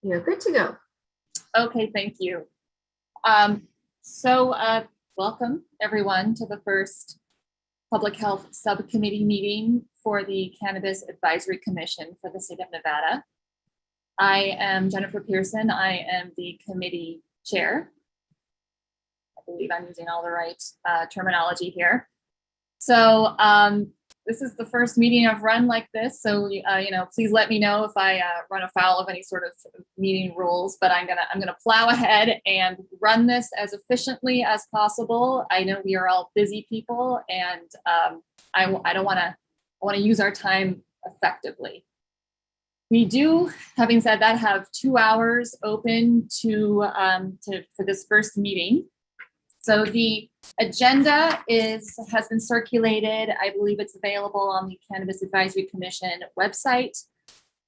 You're good to go. Okay, thank you. Welcome everyone to the first Public Health Subcommittee meeting for the Cannabis Advisory Commission for the state of Nevada. I am Jennifer Pearson. I am the committee chair. I believe I'm using all the right terminology here. So this is the first meeting I've run like this, so please let me know if I run afoul of any sort of meeting rules. But I'm gonna plow ahead and run this as efficiently as possible. I know we are all busy people, and I want to use our time effectively. We do, having said that, have 2 hours open for this first meeting. So the agenda has been circulated. I believe it's available on the Cannabis Advisory Commission website.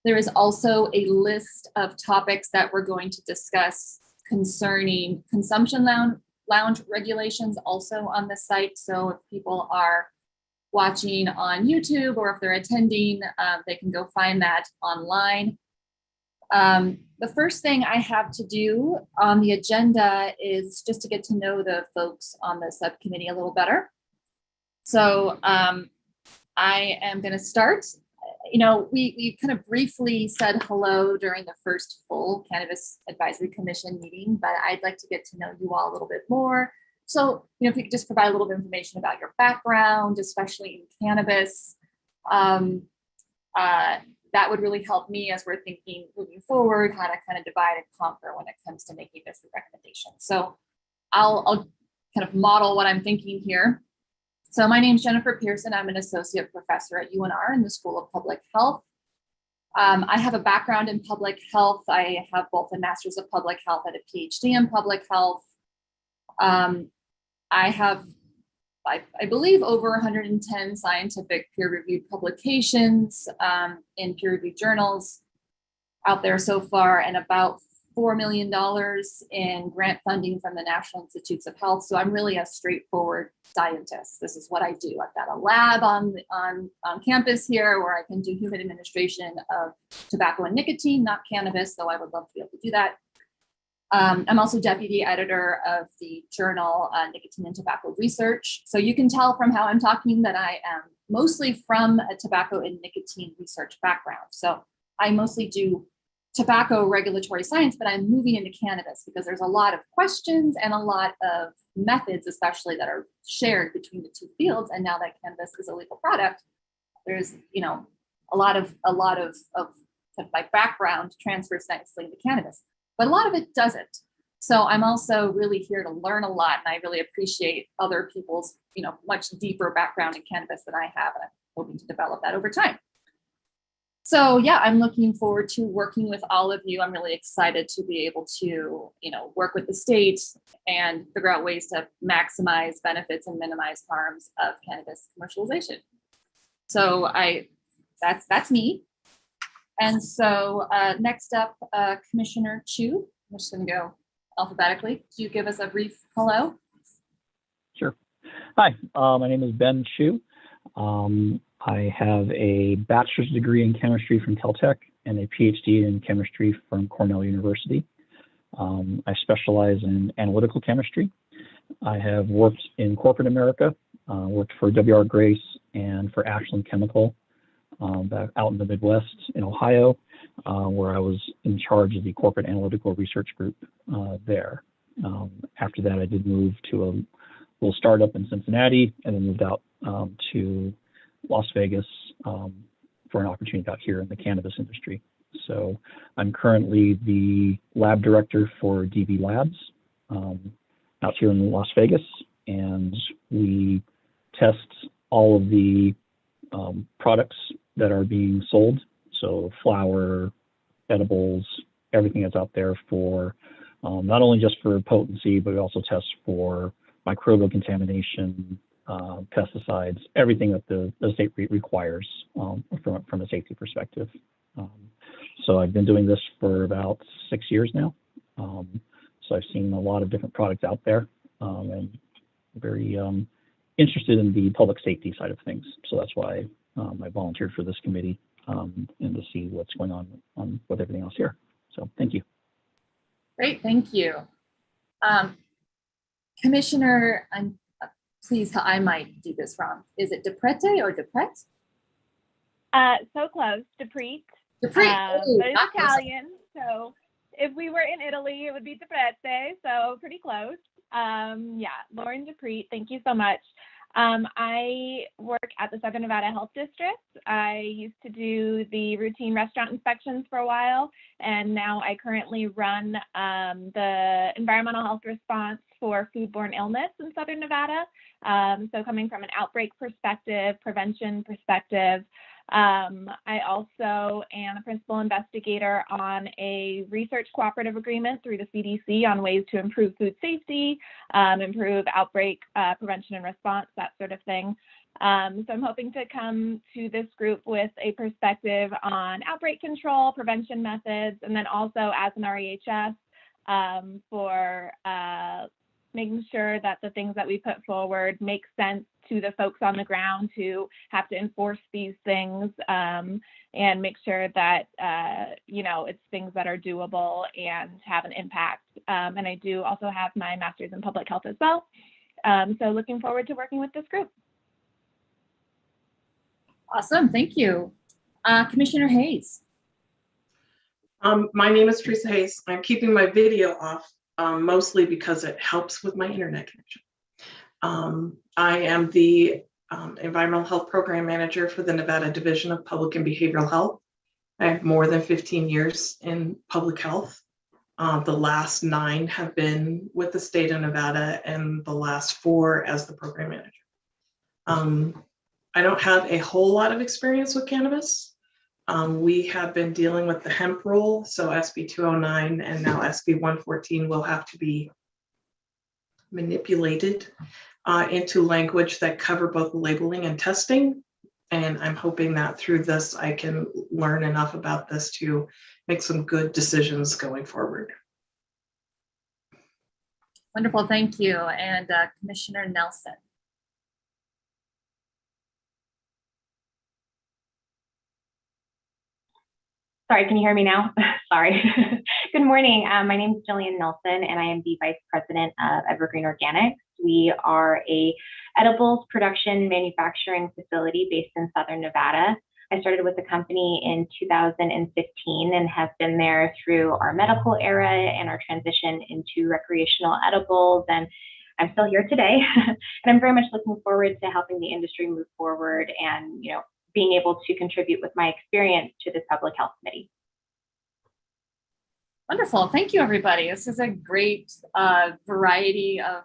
There is also a list of topics that we're going to discuss concerning consumption lounge regulations also on the site. So if people are watching on YouTube or if they're attending, they can go find that online. The first thing I have to do on the agenda is just to get to know the folks on the subcommittee a little better. So I am going to start. We kind of briefly said hello during the first full Cannabis Advisory Commission meeting, but I'd like to get to know you all a little bit more. So, if you could just provide a little bit of information about your background, especially in cannabis. That would really help me as we're thinking moving forward, how to kind of divide and conquer when it comes to making this recommendation. So I'll kind of model what I'm thinking here. So my name is Jennifer Pearson. I'm an associate professor at UNR in the School of Public Health. I have a background in public health. I have both a master's of public health and a PhD in public health. I have, I believe, over 110 scientific peer-reviewed publications in peer-reviewed journals out there so far, and about $4 million in grant funding from the National Institutes of Health. So I'm really a straightforward scientist. This is what I do. I've got a lab on campus here where I can do human administration of tobacco and nicotine, not cannabis, though I would love to be able to do that. I'm also deputy editor of the journal Nicotine and Tobacco Research. So you can tell from how I'm talking that I am mostly from a tobacco and nicotine research background. So I mostly do tobacco regulatory science, but I'm moving into cannabis because there's a lot of questions and a lot of methods, especially, that are shared between the two fields. And now that cannabis is a legal product, there's a lot of my background transfers nicely into cannabis. But a lot of it doesn't. So I'm also really here to learn a lot, and I really appreciate other people's, much deeper background in cannabis than I have, and I'm hoping to develop that over time. So yeah, I'm looking forward to working with all of you. I'm really excited to be able to, work with the state and figure out ways to maximize benefits and minimize harms of cannabis commercialization. So that's me. And so next up, Commissioner Chu. I'm just going to go alphabetically. Could you give us a brief hello? Sure. Hi, my name is Ben Chu. I have a bachelor's degree in chemistry from Caltech and a PhD in chemistry from Cornell University. I specialize in analytical chemistry. I have worked in corporate America, worked for W.R. Grace and for Ashland Chemical. Out in the Midwest in Ohio, where I was in charge of the corporate analytical research group there. After that, I did move to a little startup in Cincinnati and then moved out to Las Vegas for an opportunity out here in the cannabis industry. So I'm currently the lab director for DB Labs out here in Las Vegas, and we test all of the products that are being sold. So flour, edibles, everything that's out there for not only just for potency, but we also test for microbial contamination, pesticides, everything that the state requires from a safety perspective. So I've been doing this for about 6 years now. So I've seen a lot of different products out there, and very interested in the public safety side of things. So that's why I volunteered for this committee and to see what's going on with everything else here. So thank you. Great, thank you. Commissioner, please, I might do this wrong. Is it DePrete or DePrete? So close, DePrete. DePrete, but it's Italian, so if we were in Italy, it would be DePrete, so pretty close. Yeah, Lauren DePrete, thank you so much. I work at the Southern Nevada Health District. I used to do the routine restaurant inspections for a while, and now I currently run the environmental health response for foodborne illness in Southern Nevada. So coming from an outbreak perspective, prevention perspective, I also am a principal investigator on a research cooperative agreement through the CDC on ways to improve food safety, improve outbreak prevention and response, that sort of thing. So I'm hoping to come to this group with a perspective on outbreak control, prevention methods, and then also as an REHS for making sure that the things that we put forward make sense to the folks on the ground who have to enforce these things, and make sure that, it's things that are doable and have an impact. And I do also have my master's in public health as well. So looking forward to working with this group. Awesome, thank you. Commissioner Hayes. My name is Theresa Hayes. I'm keeping my video off mostly because it helps with my internet connection. I am the Environmental Health Program Manager for the Nevada Division of Public and Behavioral Health. I have more than 15 years in public health. The last 9 have been with the state of Nevada and the last 4 as the program manager. I don't have a whole lot of experience with cannabis. We have been dealing with the hemp rule, so SB 209 and now SB 114 will have to be manipulated into language that cover both labeling and testing. And I'm hoping that through this, I can learn enough about this to make some good decisions going forward. Wonderful, thank you. And Commissioner Nelson. Sorry, can you hear me now? Sorry. Good morning. My name is Jillian Nelson, and I am the Vice President of Evergreen Organics. We are a edibles production manufacturing facility based in Southern Nevada. I started with the company in 2015 and have been there through our medical era and our transition into recreational edibles. And I'm still here today. And I'm very much looking forward to helping the industry move forward and, being able to contribute with my experience to the Public Health Committee. Wonderful, thank you everybody. This is a great variety of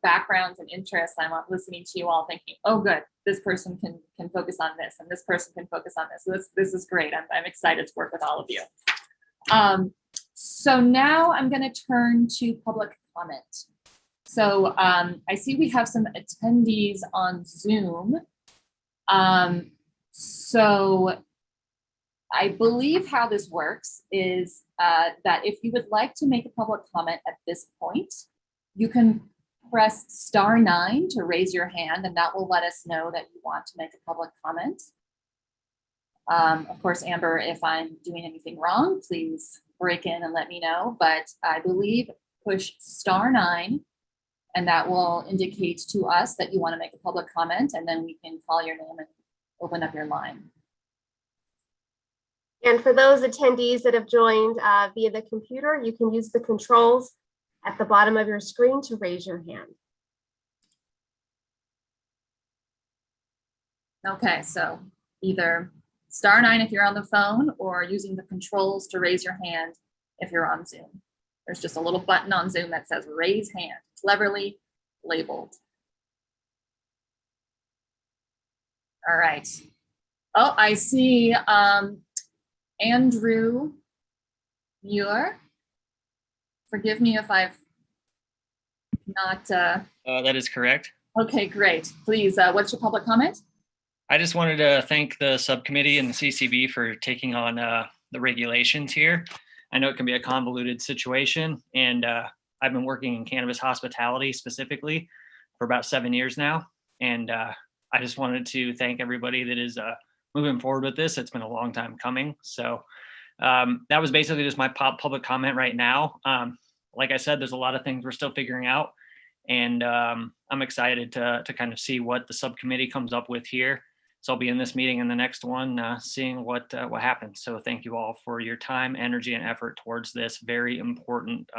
backgrounds and interests. I'm listening to you all thinking, oh good, this person can focus on this and this person can focus on this. So this is great. I'm excited to work with all of you. So now I'm going to turn to public comment. So I see we have some attendees on Zoom. So I believe how this works is that if you would like to make a public comment at this point, you can press *9 to raise your hand, and that will let us know that you want to make a public comment. Of course, Amber, if I'm doing anything wrong, please break in and let me know, but I believe push *9, and that will indicate to us that you want to make a public comment, and then we can call your name and open up your line. And for those attendees that have joined via the computer, you can use the controls at the bottom of your screen to raise your hand. Okay, so either *9 if you're on the phone or using the controls to raise your hand if you're on Zoom. There's just a little button on Zoom that says raise hand, cleverly labeled. All right. Oh, I see Andrew Mueller. Forgive me if I've not. That is correct. Okay, great. Please, what's your public comment? I just wanted to thank the subcommittee and the CCB for taking on the regulations here. I know it can be a convoluted situation, and I've been working in cannabis hospitality specifically for about 7 years now. And I just wanted to thank everybody that is moving forward with this. It's been a long time coming. So that was basically just my public comment right now. Like I said, there's a lot of things we're still figuring out, and I'm excited to kind of see what the subcommittee comes up with here. So I'll be in this meeting and the next one, seeing what happens. So thank you all for your time, energy, and effort towards this very important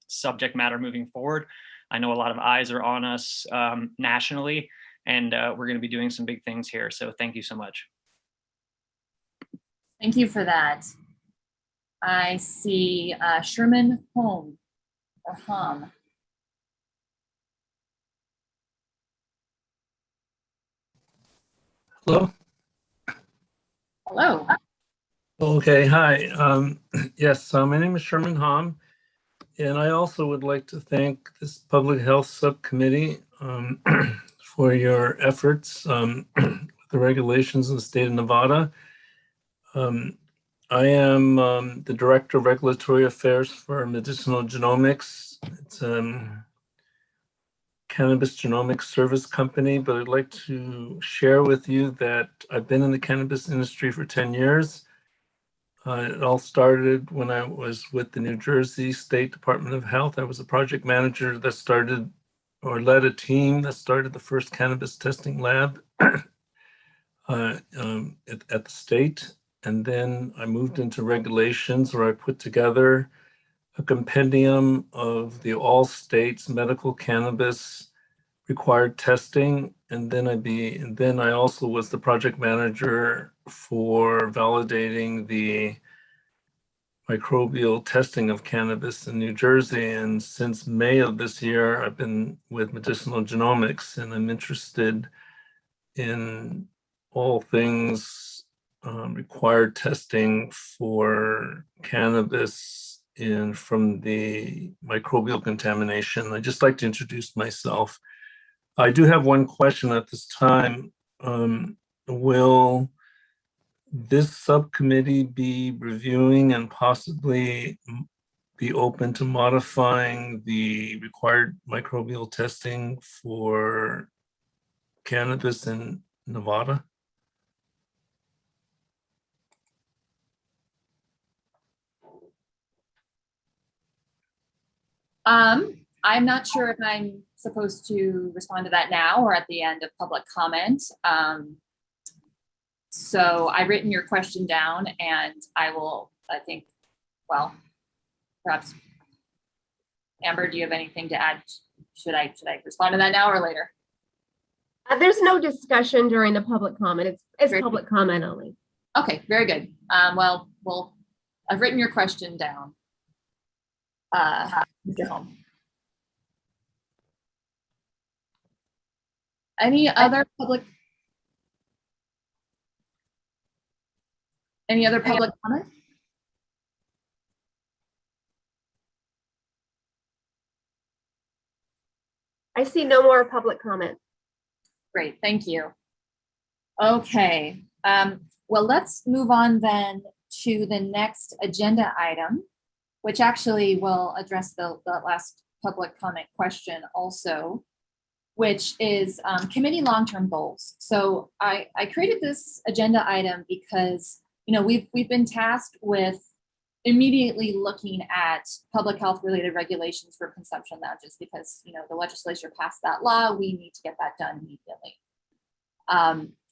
subject matter moving forward. I know a lot of eyes are on us nationally, and we're going to be doing some big things here. So thank you so much. Thank you for that. I see Sherman Hom or Hom. Hello. Hello. Okay, hi. Yes, my name is Sherman Hom, and I also would like to thank this Public Health Subcommittee for your efforts with the regulations in the state of Nevada. I am the Director of Regulatory Affairs for Medicinal Genomics. It's Cannabis Genomics Service Company, but I'd like to share with you that I've been in the cannabis industry for 10 years. It all started when I was with the New Jersey State Department of Health. I was a project manager that started or led a team that started the first cannabis testing lab at the state. And then I moved into regulations where I put together a compendium of the all states medical cannabis required testing. And then I also was the project manager for validating the microbial testing of cannabis in New Jersey. And since May of this year, I've been with Medicinal Genomics, and I'm interested in all things required testing for cannabis from the microbial contamination. I'd just like to introduce myself. I do have one question at this time. Will this subcommittee be reviewing and possibly be open to modifying the required microbial testing for cannabis in Nevada? I'm not sure if I'm supposed to respond to that now or at the end of public comment. So I've written your question down, and I think, well, perhaps, Amber, do you have anything to add? Should I respond to that now or later? There's no discussion during the public comment. It's public comment only. Okay, very good. Well, I've written your question down. Mr. Holm. Any other public comment? I see no more public comment. Great, thank you. Okay, well, let's move on then to the next agenda item, which actually will address the last public comment question also, which is committee long-term goals. So I created this agenda item because, you know, we've been tasked with immediately looking at public health related regulations for consumption lounges because, you know, the legislature passed that law. We need to get that done immediately.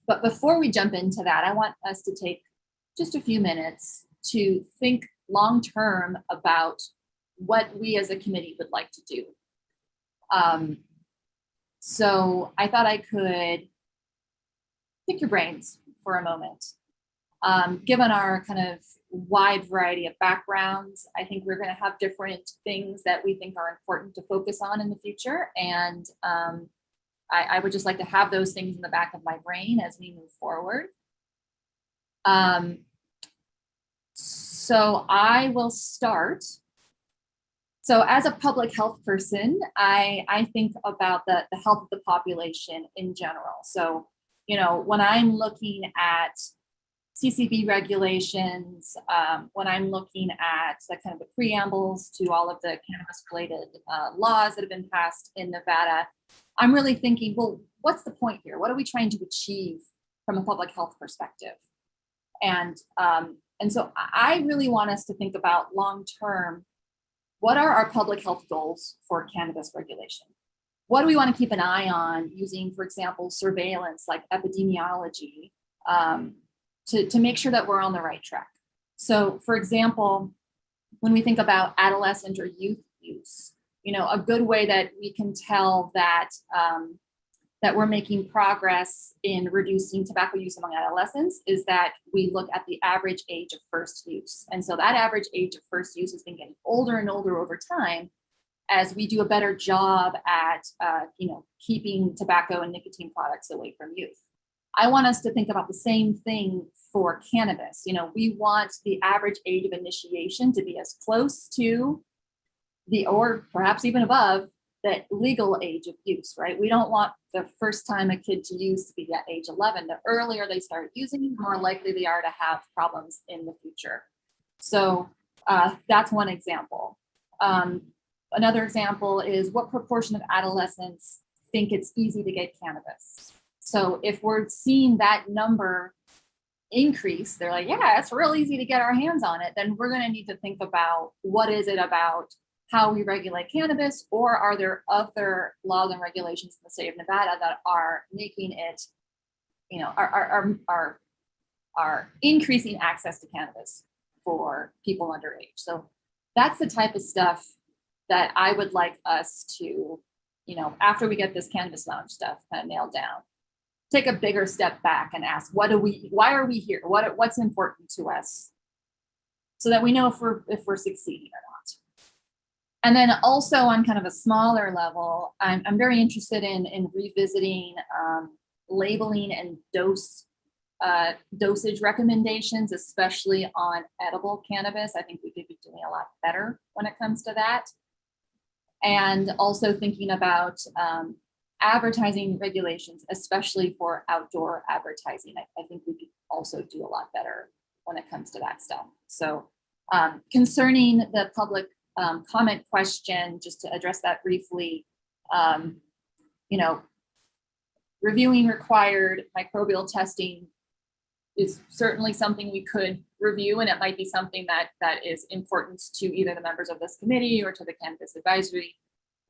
But before we jump into that, I want us to take just a few minutes to think long-term about what we as a committee would like to do. So I thought I could pick your brains for a moment. Given our kind of wide variety of backgrounds, I think we're going to have different things that we think are important to focus on in the future. And I would just like to have those things in the back of my brain as we move forward. So I will start. So as a public health person, I think about the health of the population in general. So, you know, when I'm looking at CCB regulations, when I'm looking at the kind of the preambles to all of the cannabis related laws that have been passed in Nevada, I'm really thinking, well, what's the point here? What are we trying to achieve from a public health perspective? And so I really want us to think about long-term, what are our public health goals for cannabis regulation? What do we want to keep an eye on using, for example, surveillance like epidemiology to make sure that we're on the right track? So for example, when we think about adolescent or youth use, a good way that we can tell that that we're making progress in reducing tobacco use among adolescents is that we look at the average age of first use. And so that average age of first use has been getting older and older over time as we do a better job at keeping tobacco and nicotine products away from youth. I want us to think about the same thing for cannabis. We want the average age of initiation to be as close to or perhaps even above the legal age of use, right? We don't want the first time a kid to use to be at age 11. The earlier they start using, the more likely they are to have problems in the future. So that's one example. Another example is what proportion of adolescents think it's easy to get cannabis. So if we're seeing that number increase, they're like, yeah, it's real easy to get our hands on it, then we're going to need to think about what is it about how we regulate cannabis, or are there other laws and regulations in the state of Nevada that are making it, are increasing access to cannabis for people underage. So that's the type of stuff that I would like us to, after we get this cannabis lounge stuff kind of nailed down, take a bigger step back and ask, why are we here? What's important to us, so that we know if we're succeeding or not. And then also on kind of a smaller level, I'm very interested in revisiting labeling and dosage recommendations, especially on edible cannabis. I think we could be doing a lot better when it comes to that. And also thinking about advertising regulations, especially for outdoor advertising. I think we could also do a lot better when it comes to that stuff. So concerning the public comment question, just to address that briefly, reviewing required microbial testing is certainly something we could review, and it might be something that is important to either the members of this committee or to the Cannabis Advisory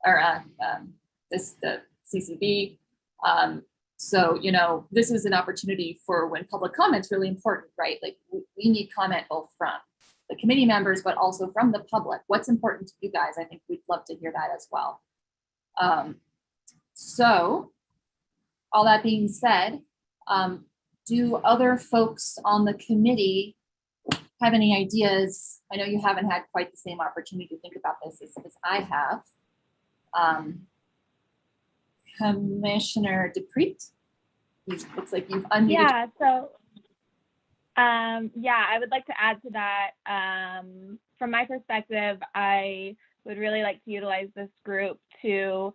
or the CCB. So, this is an opportunity for when public comment's really important, right? Like we need comment both from the committee members, but also from the public. What's important to you guys? I think we'd love to hear that as well. So all that being said, do other folks on the committee have any ideas? I know you haven't had quite the same opportunity to think about this as I have. Commissioner DePreet, looks like you've unmuted. Yeah, so I would like to add to that. From my perspective, I would really like to utilize this group to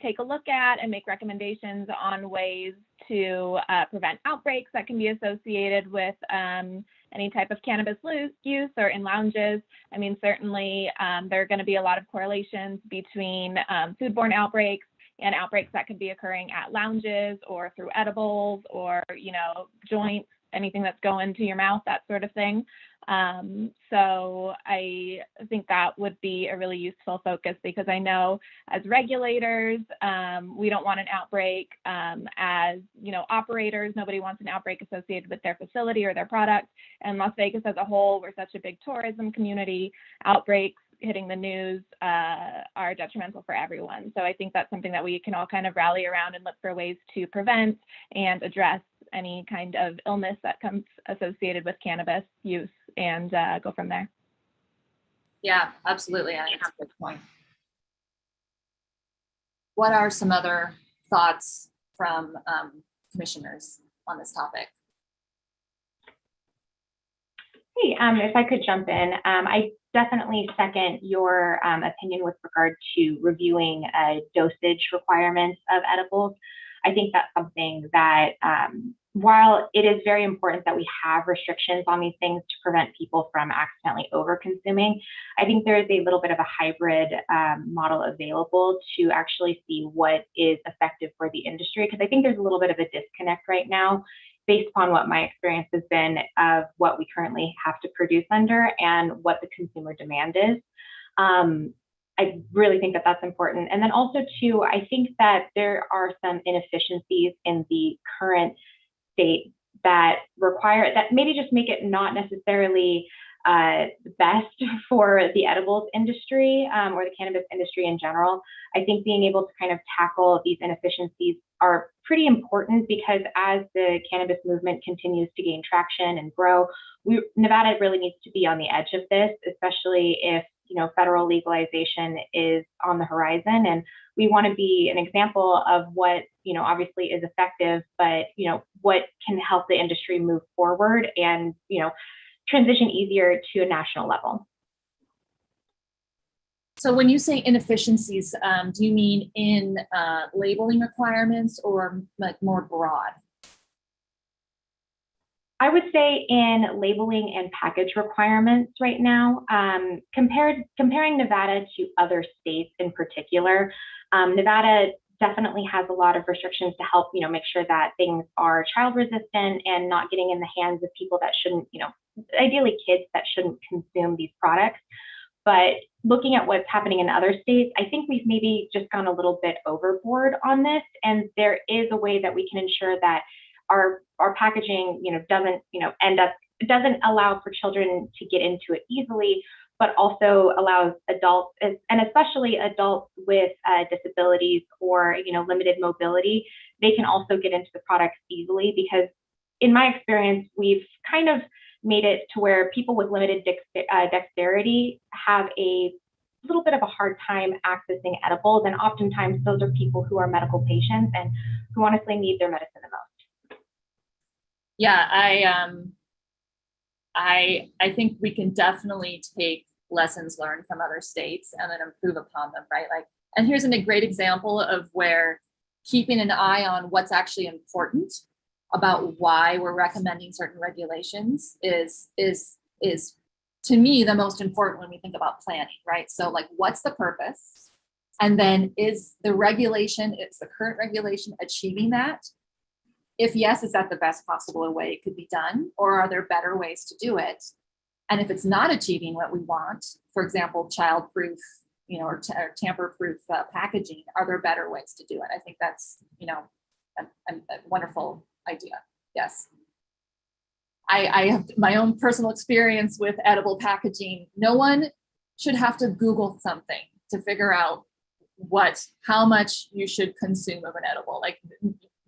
take a look at and make recommendations on ways to prevent outbreaks that can be associated with any type of cannabis use or in lounges. I mean, certainly there are going to be a lot of correlations between foodborne outbreaks and outbreaks that could be occurring at lounges or through edibles or, joints, anything that's going to your mouth, that sort of thing. So I think that would be a really useful focus, because I know as regulators, we don't want an outbreak. As operators, nobody wants an outbreak associated with their facility or their product. And Las Vegas as a whole, we're such a big tourism community. Outbreaks hitting the news are detrimental for everyone. So I think that's something that we can all kind of rally around and look for ways to prevent and address any kind of illness that comes associated with cannabis use, and go from there. Yeah, absolutely. I think that's a good point. What are some other thoughts from commissioners on this topic? Hey, if I could jump in, I definitely second your opinion with regard to reviewing dosage requirements of edibles. I think that's something that, while it is very important that we have restrictions on these things to prevent people from accidentally over-consuming, I think there is a little bit of a hybrid model available to actually see what is effective for the industry, because I think there's a little bit of a disconnect right now based upon what my experience has been of what we currently have to produce under and what the consumer demand is. I really think that that's important. And then also too, I think that there are some inefficiencies in the current state that require, that maybe just make it not necessarily best for the edibles industry or the cannabis industry in general. I think being able to kind of tackle these inefficiencies are pretty important, because as the cannabis movement continues to gain traction and grow, Nevada really needs to be on the edge of this, especially if federal legalization is on the horizon. And we want to be an example of what obviously is effective, but what can help the industry move forward and transition easier to a national level. So when you say inefficiencies, do you mean in labeling requirements or like more broad? I would say in labeling and package requirements right now. Comparing Nevada to other states in particular, Nevada definitely has a lot of restrictions to help make sure that things are child resistant and not getting in the hands of people that shouldn't, ideally kids that shouldn't consume these products. But looking at what's happening in other states, I think we've maybe just gone a little bit overboard on this, and there is a way that we can ensure that our packaging doesn't allow for children to get into it easily, but also allows adults, and especially adults with disabilities or limited mobility, they can also get into the products easily, because in my experience, we've kind of made it to where people with limited dexterity have a little bit of a hard time accessing edibles, and oftentimes those are people who are medical patients and who honestly need their medicine the most. Yeah, I think we can definitely take lessons learned from other states and then improve upon them, right? And here's a great example of where keeping an eye on what's actually important about why we're recommending certain regulations is to me the most important when we think about planning, right? So what's the purpose? And then is the current regulation achieving that? If yes, is that the best possible way it could be done? Or are there better ways to do it? And if it's not achieving what we want, for example, child-proof, or tamper-proof packaging, are there better ways to do it? I think that's, a wonderful idea. Yes. I have my own personal experience with edible packaging. No one should have to Google something to figure out how much you should consume of an edible.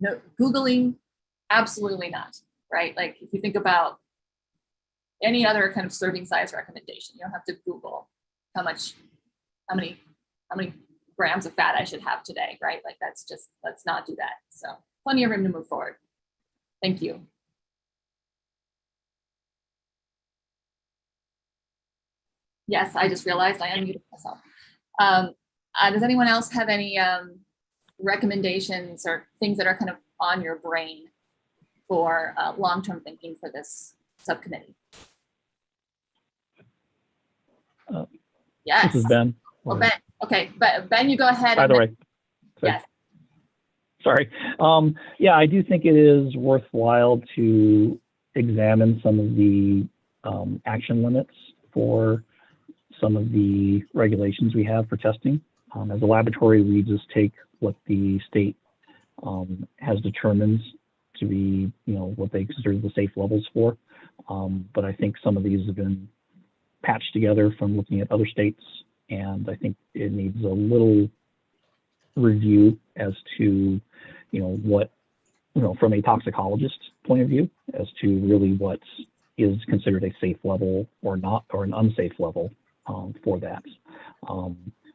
No, Googling, absolutely not, right? If you think about any other kind of serving size recommendation, you don't have to Google how many grams of fat I should have today, right? Let's not do that. So plenty of room to move forward. Thank you. Yes, I just realized I unmuted myself. Does anyone else have any recommendations or things that are kind of on your brain for long-term thinking for this subcommittee? Yes. This is Ben. Oh, Ben. Okay, but Ben, you go ahead. By the way. Yes. Sorry. Yeah, I do think it is worthwhile to examine some of the action limits for some of the regulations we have for testing. As a laboratory, we just take what the state has determined to be, what they consider the safe levels for. But I think some of these have been patched together from looking at other states, and I think it needs a little review as to, what, from a toxicologist point of view, as to really what is considered a safe level or not, or an unsafe level for that.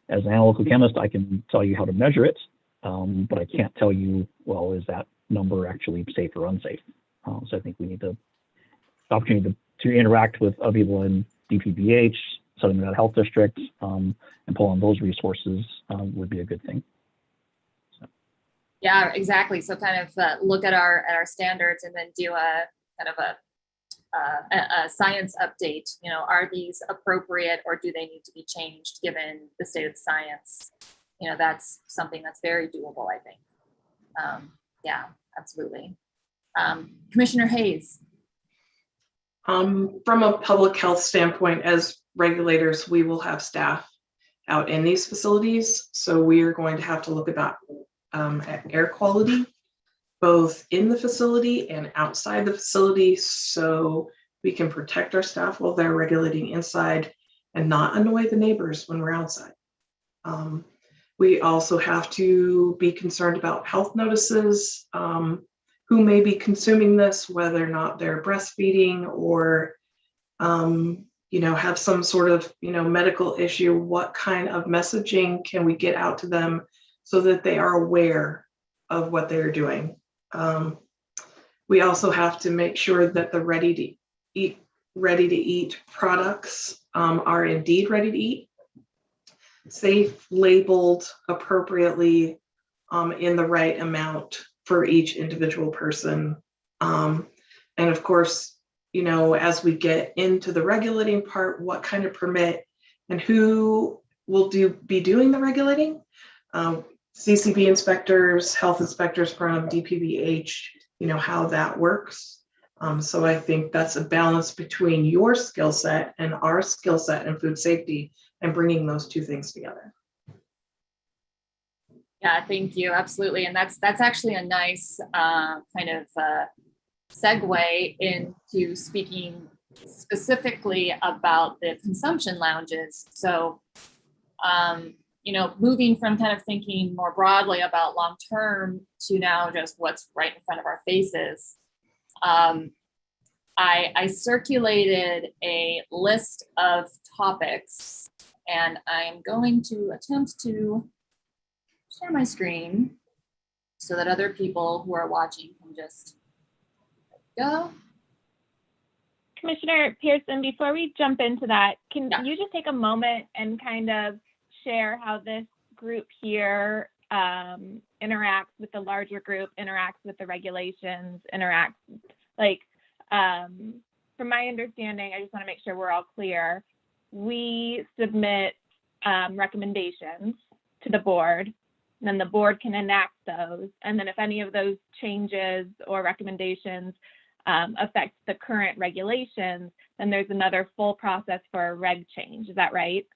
As an analytical chemist, I can tell you how to measure it, but I can't tell you, well, is that number actually safe or unsafe? So I think we need the opportunity to interact with Avila and DPBH, Southern Nevada Health District, and pull on those resources would be a good thing. So. Yeah, exactly. So kind of look at our standards and then do a kind of a science update. Are these appropriate, or do they need to be changed given the state of science? That's something that's very doable, I think. Yeah, absolutely. Commissioner Hayes. From a public health standpoint, as regulators, we will have staff out in these facilities. So we are going to have to look at air quality, both in the facility and outside the facility, so we can protect our staff while they're regulating inside and not annoy the neighbors when we're outside. We also have to be concerned about health notices, who may be consuming this, whether or not they're breastfeeding or have some sort of medical issue. What kind of messaging can we get out to them so that they are aware of what they're doing? We also have to make sure that the ready to eat products are indeed ready to eat, safe, labeled appropriately, in the right amount for each individual person. And of course, as we get into the regulating part, what kind of permit and who will be doing the regulating? CCB inspectors, health inspectors from DPVH, how that works. So I think that's a balance between your skill set and our skill set in food safety and bringing those two things together. Yeah, thank you. Absolutely. And that's actually a nice segue into speaking specifically about the consumption lounges. So, moving from kind of thinking more broadly about long-term to now just what's right in front of our faces. I circulated a list of topics, and I'm going to attempt to share my screen so that other people who are watching can just go. Commissioner Pearson, before we jump into that, can you just take a moment and kind of share how this group here interacts with the larger group, interacts with the regulations, from my understanding, I just want to make sure we're all clear. We submit recommendations to the board, and then the board can enact those. And then if any of those changes or recommendations affect the current regulations, then there's another full process for a reg change. Is that right?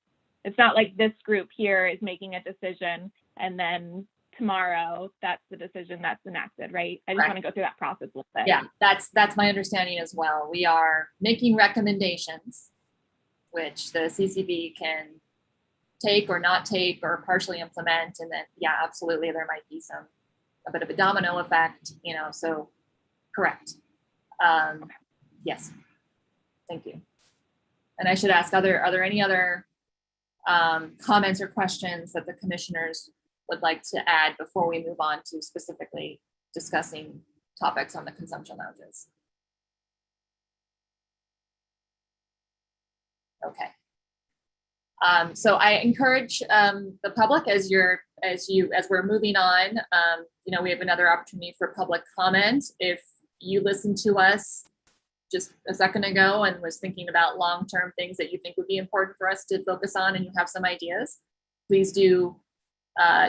It's not like this group here is making a decision and then tomorrow that's the decision that's enacted, right? I just want to go through that process a little bit. Yeah, that's my understanding as well. We are making recommendations, which the CCB can take or not take or partially implement. And then, yeah, absolutely, there might be a bit of a domino effect, so correct. Yes, thank you. And I should ask, are there any other comments or questions that the commissioners would like to add before we move on to specifically discussing topics on the consumption lounges? Okay. So I encourage the public as we're moving on, we have another opportunity for public comment. If you listened to us just a second ago and was thinking about long-term things that you think would be important for us to focus on and you have some ideas, please do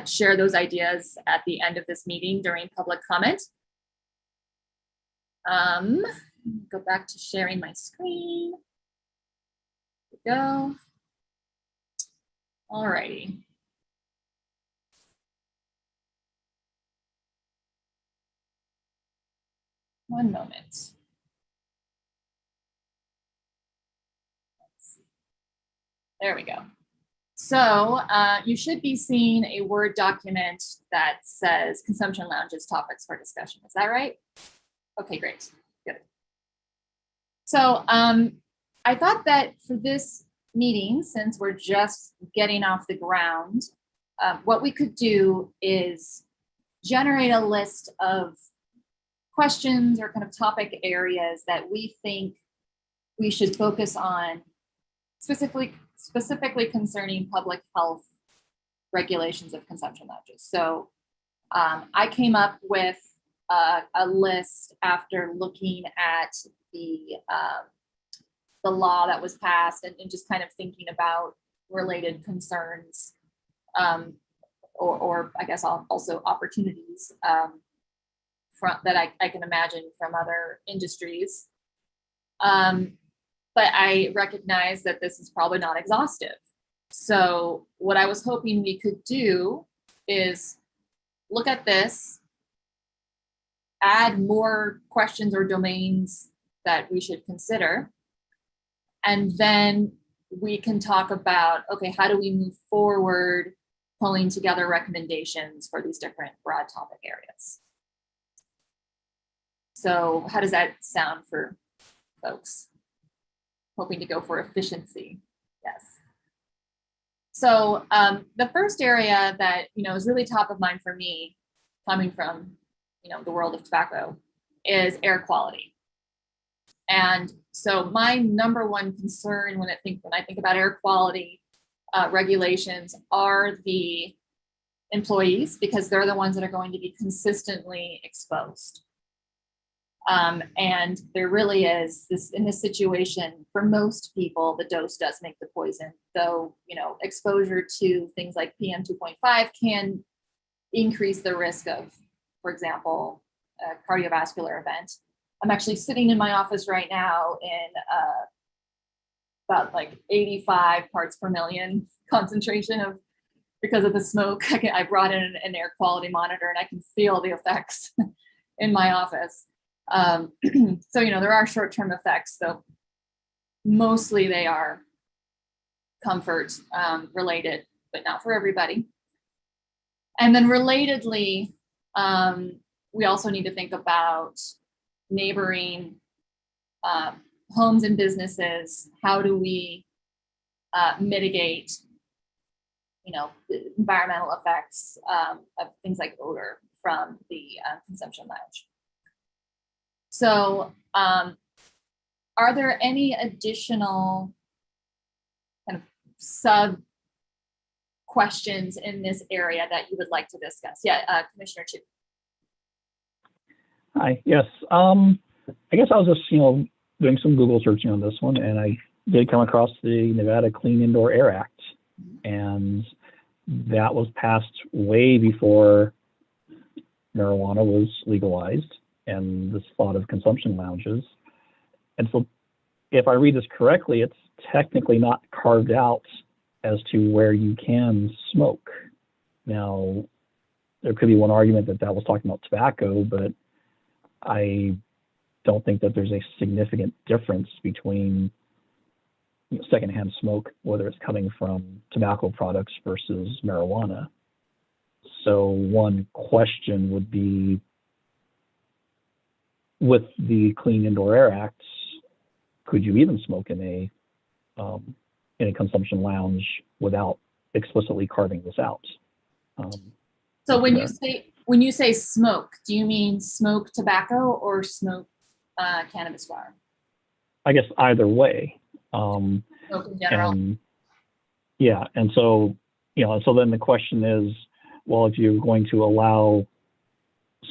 share those ideas at the end of this meeting during public comment. Go back to sharing my screen. There we go. All righty. One moment. There we go. So you should be seeing a Word document that says consumption lounges topics for discussion. Is that right? Okay, great. Good. So I thought that for this meeting, since we're just getting off the ground, what we could do is generate a list of questions or kind of topic areas that we think we should focus on, specifically concerning public health regulations of consumption lounges. So I came up with a list after looking at the law that was passed and just kind of thinking about related concerns or I guess also opportunities that I can imagine from other industries. But I recognize that this is probably not exhaustive. So what I was hoping we could do is look at this, add more questions or domains that we should consider, and then we can talk about, okay, how do we move forward, pulling together recommendations for these different broad topic areas. So how does that sound for folks? Hoping to go for efficiency. Yes. So the first area that, is really top of mind for me, coming from, the world of tobacco, is air quality. And so my number one concern when I think about air quality regulations are the employees, because they're the ones that are going to be consistently exposed. And there really is this, in this situation, for most people, the dose does make the poison. Though, exposure to things like PM 2.5 can increase the risk of, for example, a cardiovascular event. I'm actually sitting in my office right now in about like 85 parts per million concentration because of the smoke. I brought in an air quality monitor and I can feel the effects in my office. So, there are short-term effects, though mostly they are comfort related, but not for everybody. And then relatedly, we also need to think about neighboring homes and businesses. How do we mitigate, the environmental effects of things like odor from the consumption lounge? So are there any additional kind of sub questions in this area that you would like to discuss? Yeah, Commissioner Chu. Hi, yes. I guess I was just, doing some Google searching on this one, and I did come across the Nevada Clean Indoor Air Act, and that was passed way before marijuana was legalized and this thought of consumption lounges. And so if I read this correctly, it's technically not carved out as to where you can smoke. Now, there could be one argument that was talking about tobacco, but I don't think that there's a significant difference between secondhand smoke, whether it's coming from tobacco products versus marijuana. So one question would be, with the Clean Indoor Air Act, could you even smoke in a consumption lounge without explicitly carving this out? So when you say smoke, do you mean smoke tobacco or smoke cannabis flower? I guess either way. Smoke in general. And so so then the question is, well, if you're going to allow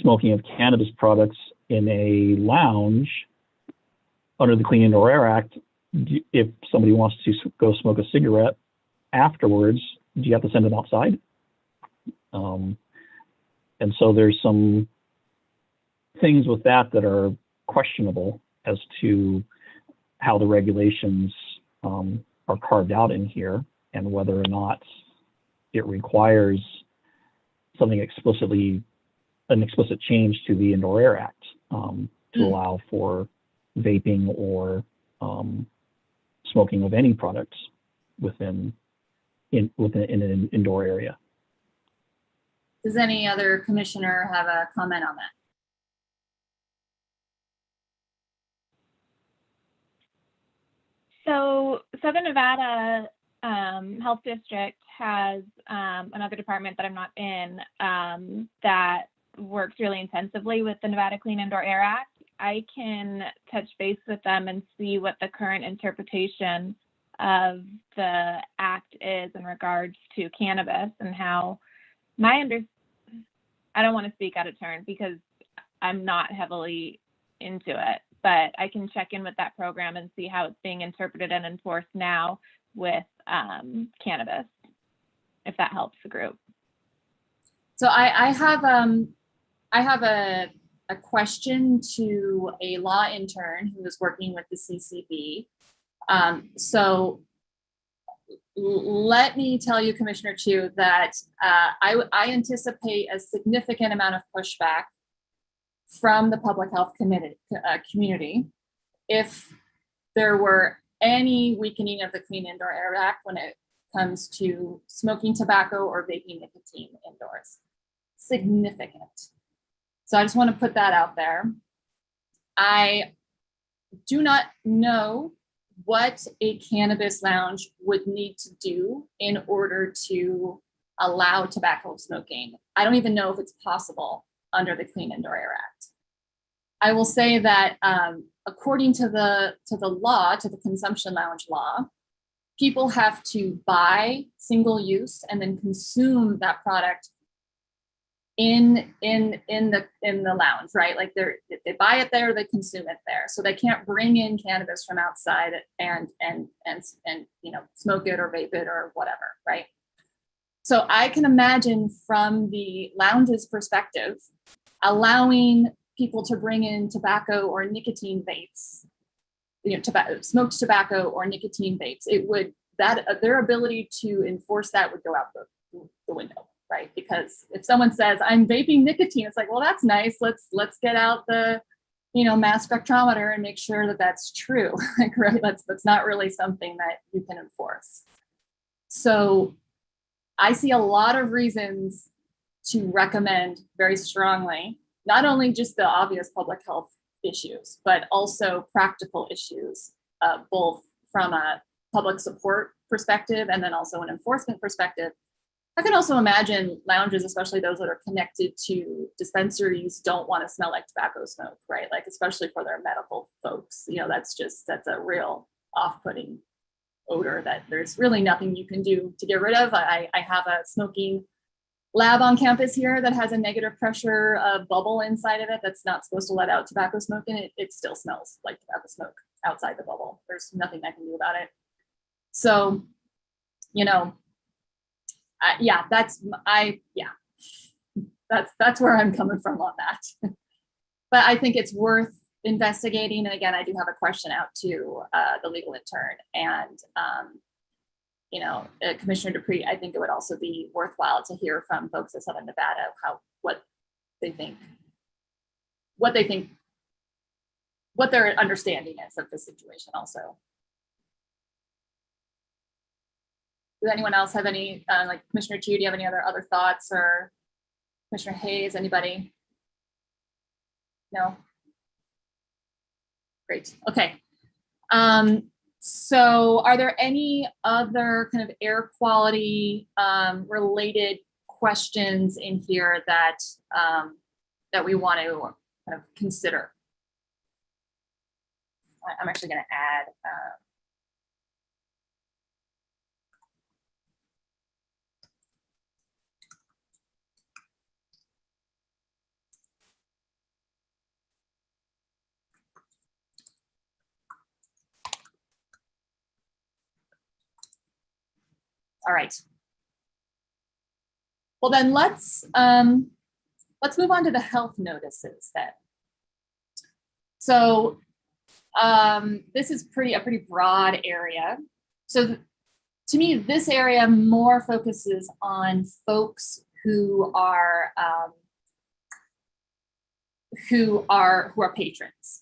smoking of cannabis products in a lounge under the Clean Indoor Air Act, if somebody wants to go smoke a cigarette afterwards, do you have to send them outside? And so there's some things with that are questionable as to how the regulations are carved out in here, and whether or not it requires something an explicit change to the Indoor Air Act to allow for vaping or smoking of any products within an indoor area. Does any other commissioner have a comment on that? So Southern Nevada Health District has another department that I'm not in that works really intensively with the Nevada Clean Indoor Air Act. I can touch base with them and see what the current interpretation of the act is in regards to cannabis, and how I don't want to speak out of turn because I'm not heavily into it, but I can check in with that program and see how it's being interpreted and enforced now with cannabis, if that helps the group. So I have a a question to a law intern who was working with the CCB. So let me tell you, Commissioner Chu, that I anticipate a significant amount of pushback from the public health community if there were any weakening of the Clean Indoor Air Act when it comes to smoking tobacco or vaping nicotine indoors. Significant. So I just want to put that out there. I do not know what a cannabis lounge would need to do in order to allow tobacco smoking. I don't even know if it's possible under the Clean Indoor Air Act. I will say that according to the law, to the consumption lounge law, people have to buy single use and then consume that product in the lounge, right? Like they buy it there, they consume it there. So they can't bring in cannabis from outside and smoke it or vape it or whatever, right? So I can imagine from the lounge's perspective, allowing people to bring in tobacco or nicotine vapes, smoked tobacco or nicotine vapes, their ability to enforce that would go out the window. Right? Because if someone says I'm vaping nicotine, it's like, well, that's nice. Let's get out the, mass spectrometer and make sure that that's true. Like, right? That's not really something that you can enforce. So I see a lot of reasons to recommend very strongly, not only just the obvious public health issues, but also practical issues, both from a public support perspective and then also an enforcement perspective. I can also imagine lounges, especially those that are connected to dispensaries, don't want to smell like tobacco smoke, right? Like, especially for their medical folks, that's a real off-putting odor that there's really nothing you can do to get rid of. I have a smoking lab on campus here that has a negative pressure bubble inside of it that's not supposed to let out tobacco smoke, and it still smells like tobacco smoke outside the bubble. There's nothing I can do about it. So, that's where I'm coming from on that. But I think it's worth investigating. And again, I do have a question out to the legal intern and, Commissioner Dupree. I think it would also be worthwhile to hear from folks at Southern Nevada what their understanding is of the situation also. Does anyone else have any, like Commissioner Chu, do you have any other thoughts, or Commissioner Hayes, anybody? No? Great, okay. So are there any other kind of air quality related questions in here that we want to kind of consider? I'm actually going to add all right. Well, then let's move on to the health notices then. So this is a pretty broad area. So to me, this area more focuses on folks who are patrons.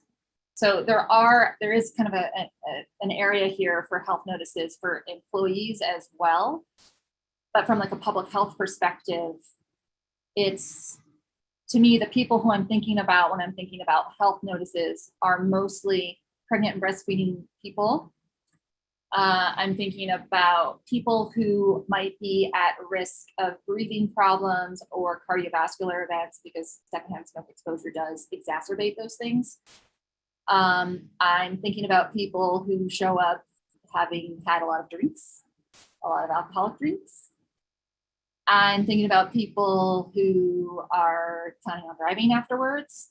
So there is kind of an area here for health notices for employees as well. But from like a public health perspective, it's, to me, the people who I'm thinking about when I'm thinking about health notices are mostly pregnant and breastfeeding people. I'm thinking about people who might be at risk of breathing problems or cardiovascular events, because secondhand smoke exposure does exacerbate those things. I'm thinking about people who show up having had a lot of drinks, a lot of alcoholic drinks. I'm thinking about people who are planning on driving afterwards.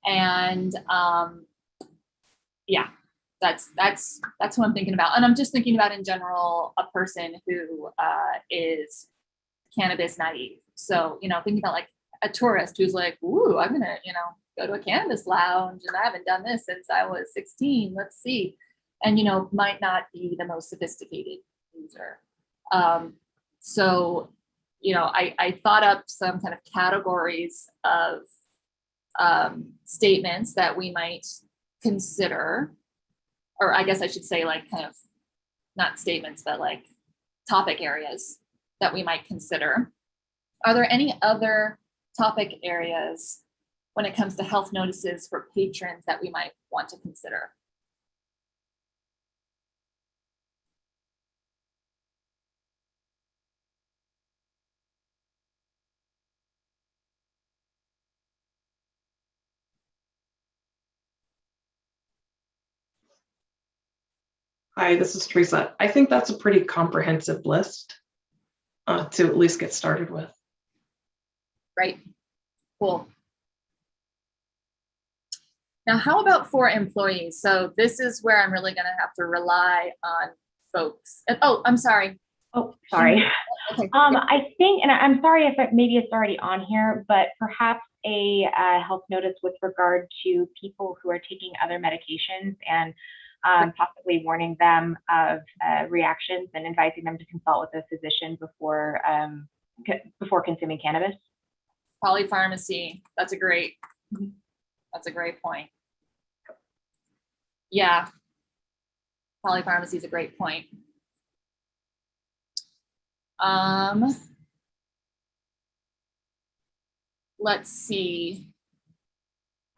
And yeah, that's who I'm thinking about. And I'm just thinking about in general, a person who is cannabis naive. So, thinking about like a tourist who's like, ooh, I'm gonna, go to a cannabis lounge and I haven't done this since I was 16. Let's see. And, might not be the most sophisticated user. So, I thought up some kind of categories of statements that we might consider, or I guess I should say like kind of not statements, but like topic areas that we might consider. Are there any other topic areas when it comes to health notices for patrons that we might want to consider? Hi, this is Theresa. I think that's a pretty comprehensive list to at least get started with. Right. Cool. Now, how about for employees? So this is where I'm really going to have to rely on folks. Oh, I'm sorry. Oh, sorry. Okay. I think, and I'm sorry if maybe it's already on here, but perhaps a health notice with regard to people who are taking other medications and possibly warning them of reactions and advising them to consult with a physician before consuming cannabis. Polypharmacy. That's a great point. Yeah. Polypharmacy is a great point. Let's see.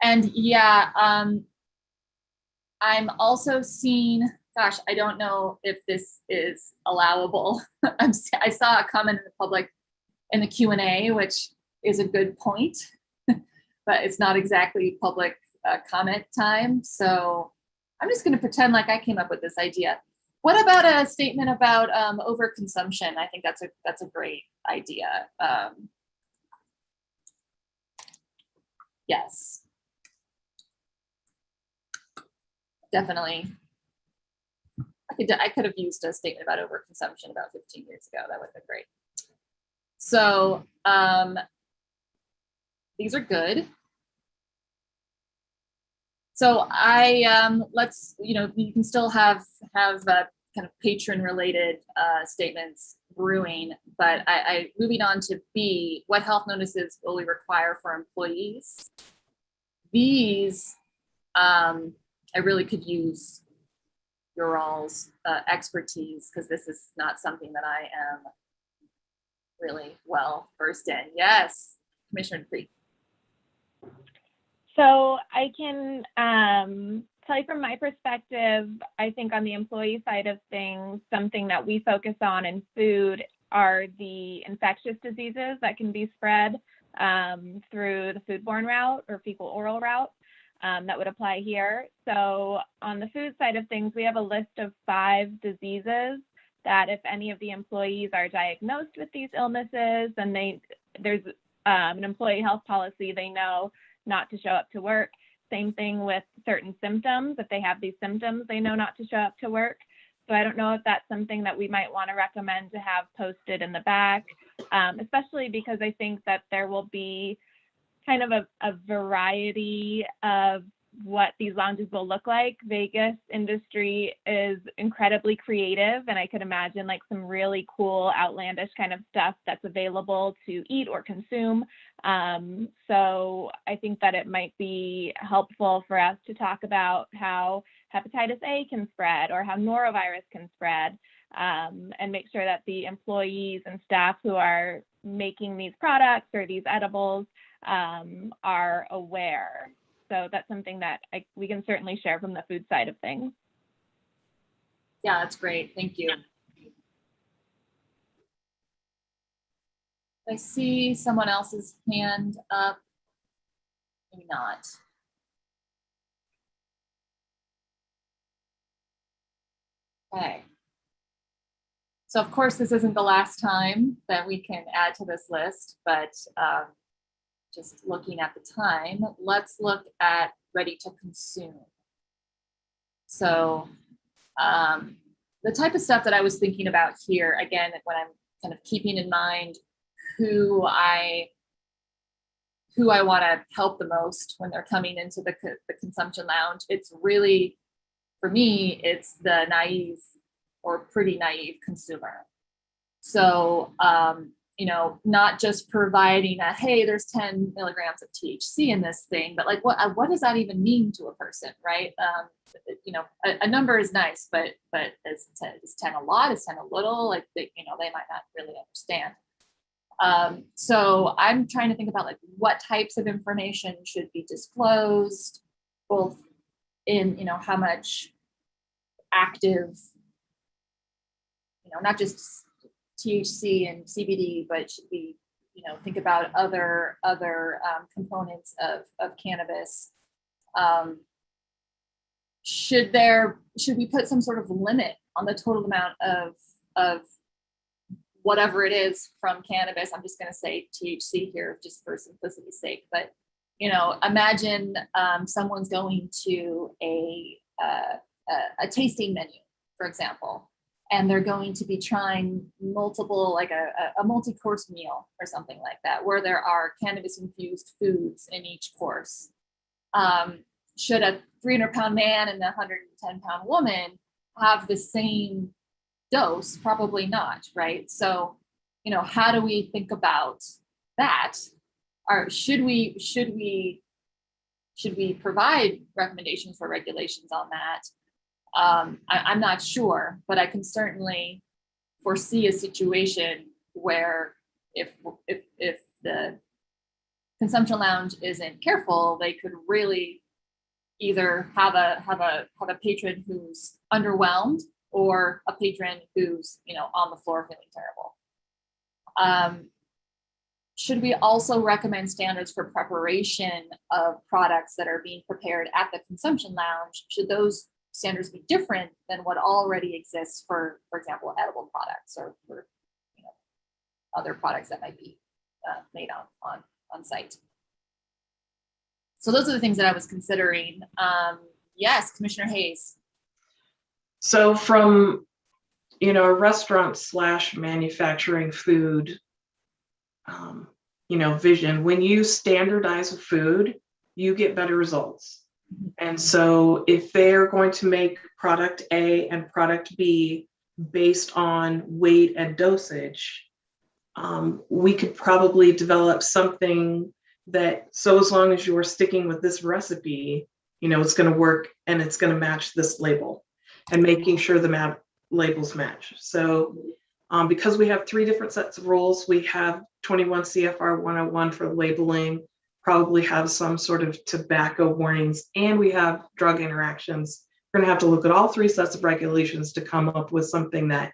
And yeah, I'm also seeing, gosh, I don't know if this is allowable. I saw a comment in the public in the Q&A, which is a good point, but it's not exactly public comment time. So I'm just going to pretend like I came up with this idea. What about a statement about overconsumption? I think that's a great idea. Yes. Definitely. I could have used a statement about overconsumption about 15 years ago. That would have been great. So these are good. So let's, you can still have kind of patron related statements brewing, but moving on to B, what health notices will we require for employees? These, I really could use your all's expertise, because this is not something that I am really well versed in. Yes, Commissioner Dupree. So I can tell you from my perspective, I think on the employee side of things, something that we focus on in food are the infectious diseases that can be spread through the foodborne route or fecal oral route. That would apply here. So on the food side of things, we have a list of 5 diseases that if any of the employees are diagnosed with these illnesses, then there's an employee health policy, they know not to show up to work. Same thing with certain symptoms. If they have these symptoms, they know not to show up to work. So I don't know if that's something that we might want to recommend to have posted in the back, especially because I think that there will be kind of a variety of what these lounges will look like. Vegas industry is incredibly creative, and I could imagine like some really cool, outlandish kind of stuff that's available to eat or consume. So I think that it might be helpful for us to talk about how hepatitis A can spread or how norovirus can spread, and make sure that the employees and staff who are making these products or these edibles are aware. So that's something that we can certainly share from the food side of things. Yeah, that's great. Thank you. I see someone else's hand up. Maybe not. Okay. So of course, this isn't the last time that we can add to this list, but just looking at the time, let's look at ready to consume. So the type of stuff that I was thinking about here, again, when I'm kind of keeping in mind who I who I want to help the most when they're coming into the consumption lounge. It's really, for me, it's the naive or pretty naive consumer. So, you know, not just providing a, hey, there's 10 milligrams of THC in this thing, but like, what does that even mean to a person, right? You know, a number is nice, but is 10 a lot? Is 10 a little? Like, you know, they might not really understand. So I'm trying to think about like what types of information should be disclosed, both in, you know, how much active, you know, not just THC and CBD, but should we, you know, think about other components of cannabis. Should we put some sort of limit on the total amount of whatever it is from cannabis? I'm just going to say THC here just for simplicity's sake, but, you know, imagine someone's going to a tasting menu, for example, and they're going to be trying multiple, like a multi-course meal or something like that, where there are cannabis-infused foods in each course. Should a 300-pound man and a 110-pound woman have the same dose? Probably not, right? So, you know, how do we think about that? Or should we provide recommendations for regulations on that? I'm not sure, but I can certainly foresee a situation where if the consumption lounge isn't careful, they could really either have a patron who's underwhelmed or a patron who's, you know, on the floor feeling terrible. Should we also recommend standards for preparation of products that are being prepared at the consumption lounge? Should those standards be different than what already exists for example, edible products or for, you know, other products that might be made on site? So those are the things that I was considering. Yes, Commissioner Hayes. So from, you know, a restaurant / manufacturing food, you know, vision, when you standardize a food, you get better results. And so if they're going to make product A and product B based on weight and dosage, we could probably develop something that, so as long as you're sticking with this recipe, you know, it's going to work and it's going to match this label, and making sure the labels match. So because we have 3 different sets of rules, we have 21 CFR 101 for labeling, probably have some sort of tobacco warnings, and we have drug interactions. We're going to have to look at all 3 sets of regulations to come up with something that,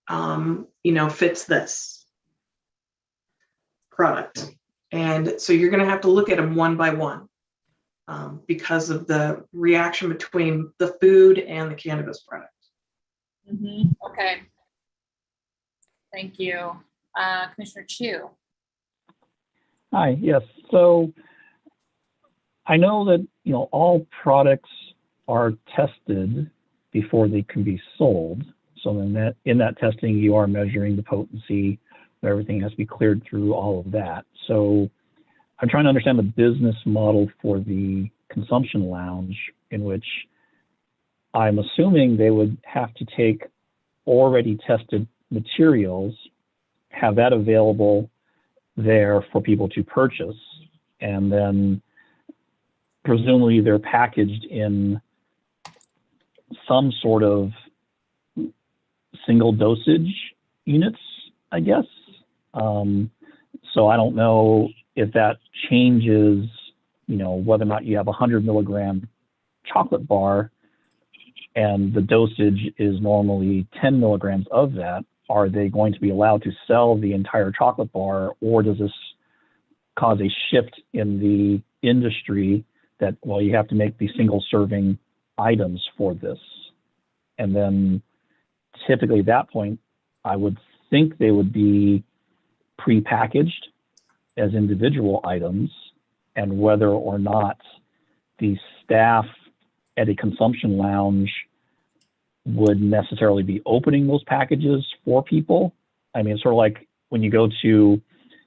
you know, fits this product. And so you're going to have to look at them one by one because of the reaction between the food and the cannabis product. Mm-hmm. Okay. Thank you. Commissioner Chu. Hi, yes. So I know that, you know, all products are tested before they can be sold. So in that testing, you are measuring the potency. Everything has to be cleared through all of that. So I'm trying to understand the business model for the consumption lounge, in which I'm assuming they would have to take already tested materials, have that available there for people to purchase, and then presumably they're packaged in some sort of single dosage units, I guess. So I don't know if that changes, you know, whether or not you have a 100 milligram chocolate bar and the dosage is normally 10 milligrams of that. Are they going to be allowed to sell the entire chocolate bar, or does this cause a shift in the industry that, well, you have to make these single serving items for this? And then typically at that point, I would think they would be pre-packaged as individual items, and whether or not the staff at a consumption lounge would necessarily be opening those packages for people. I mean, it's sort of like when you go to,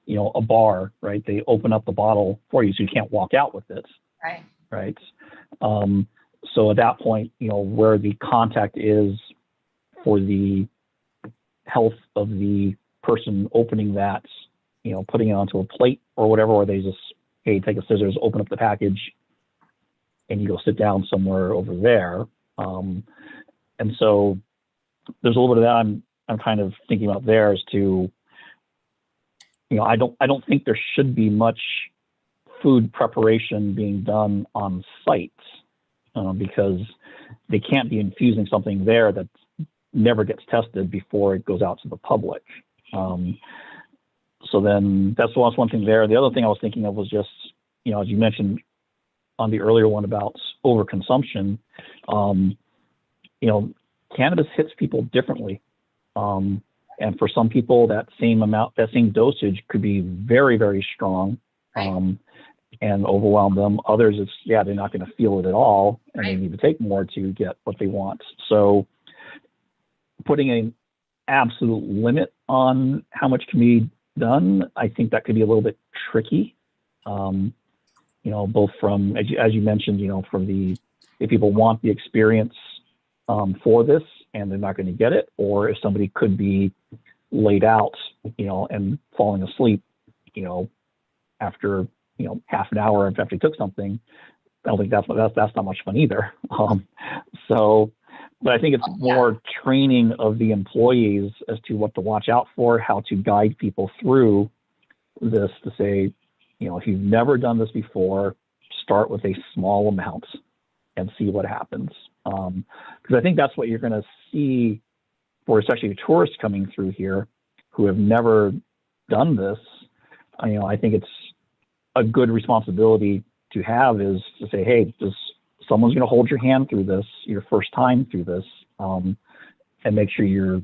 you a bar, right? They open up the bottle for you, so you can't walk out with it, Right. right? So at that point, where the contact is for the health of the person opening that, putting it onto a plate or whatever, or they just, hey, take a scissors, open up the package, and you go sit down somewhere over there. And so there's a little bit of that I'm kind of thinking about there as to, I don't think there should be much food preparation being done on site because they can't be infusing something there that never gets tested before it goes out to the public. So then that's one thing there. The other thing I was thinking of was just, as you mentioned on the earlier one about overconsumption, cannabis hits people differently. And for some people, that same dosage could be very, very strong and overwhelm them. Others, they're not going to feel it at all, and they need to take more to get what they want. So putting an absolute limit on how much can be done, I think that could be a little bit tricky. Both from, as you mentioned, if people want the experience for this and they're not going to get it, or if somebody could be laid out, and falling asleep, after, half an hour after they took something, I don't think that's not much fun either. But I think it's more training of the employees as to what to watch out for, how to guide people through this, to say, if you've never done this before, start with a small amount and see what happens. Because I think that's what you're going to see for especially tourists coming through here who have never done this. I think it's a good responsibility to have, is to say, hey, someone's going to hold your hand through this, your first time through this, and make sure you're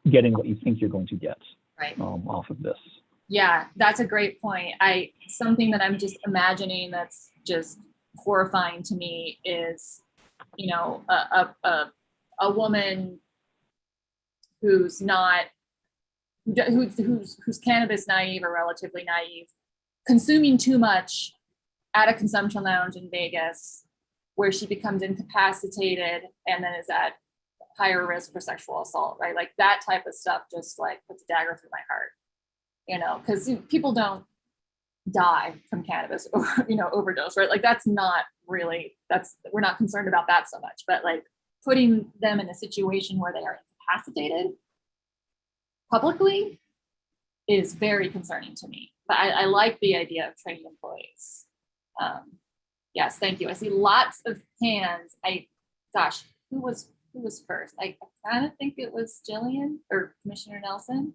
getting what you think you're going to get off of this. Yeah, that's a great point. Something that I'm just imagining that's just horrifying to me is, a woman who's cannabis naive or relatively naive, consuming too much at a consumption lounge in Vegas, where she becomes incapacitated and then is at higher risk for sexual assault, right? Like that type of stuff just like puts a dagger through my heart, because people don't die from cannabis or, overdose, right? Like that's not really, we're not concerned about that so much, but like putting them in a situation where they are incapacitated publicly is very concerning to me. But I like the idea of training employees. Yes, thank you. I see lots of hands. Who was first? I kind of think it was Jillian or Commissioner Nelson,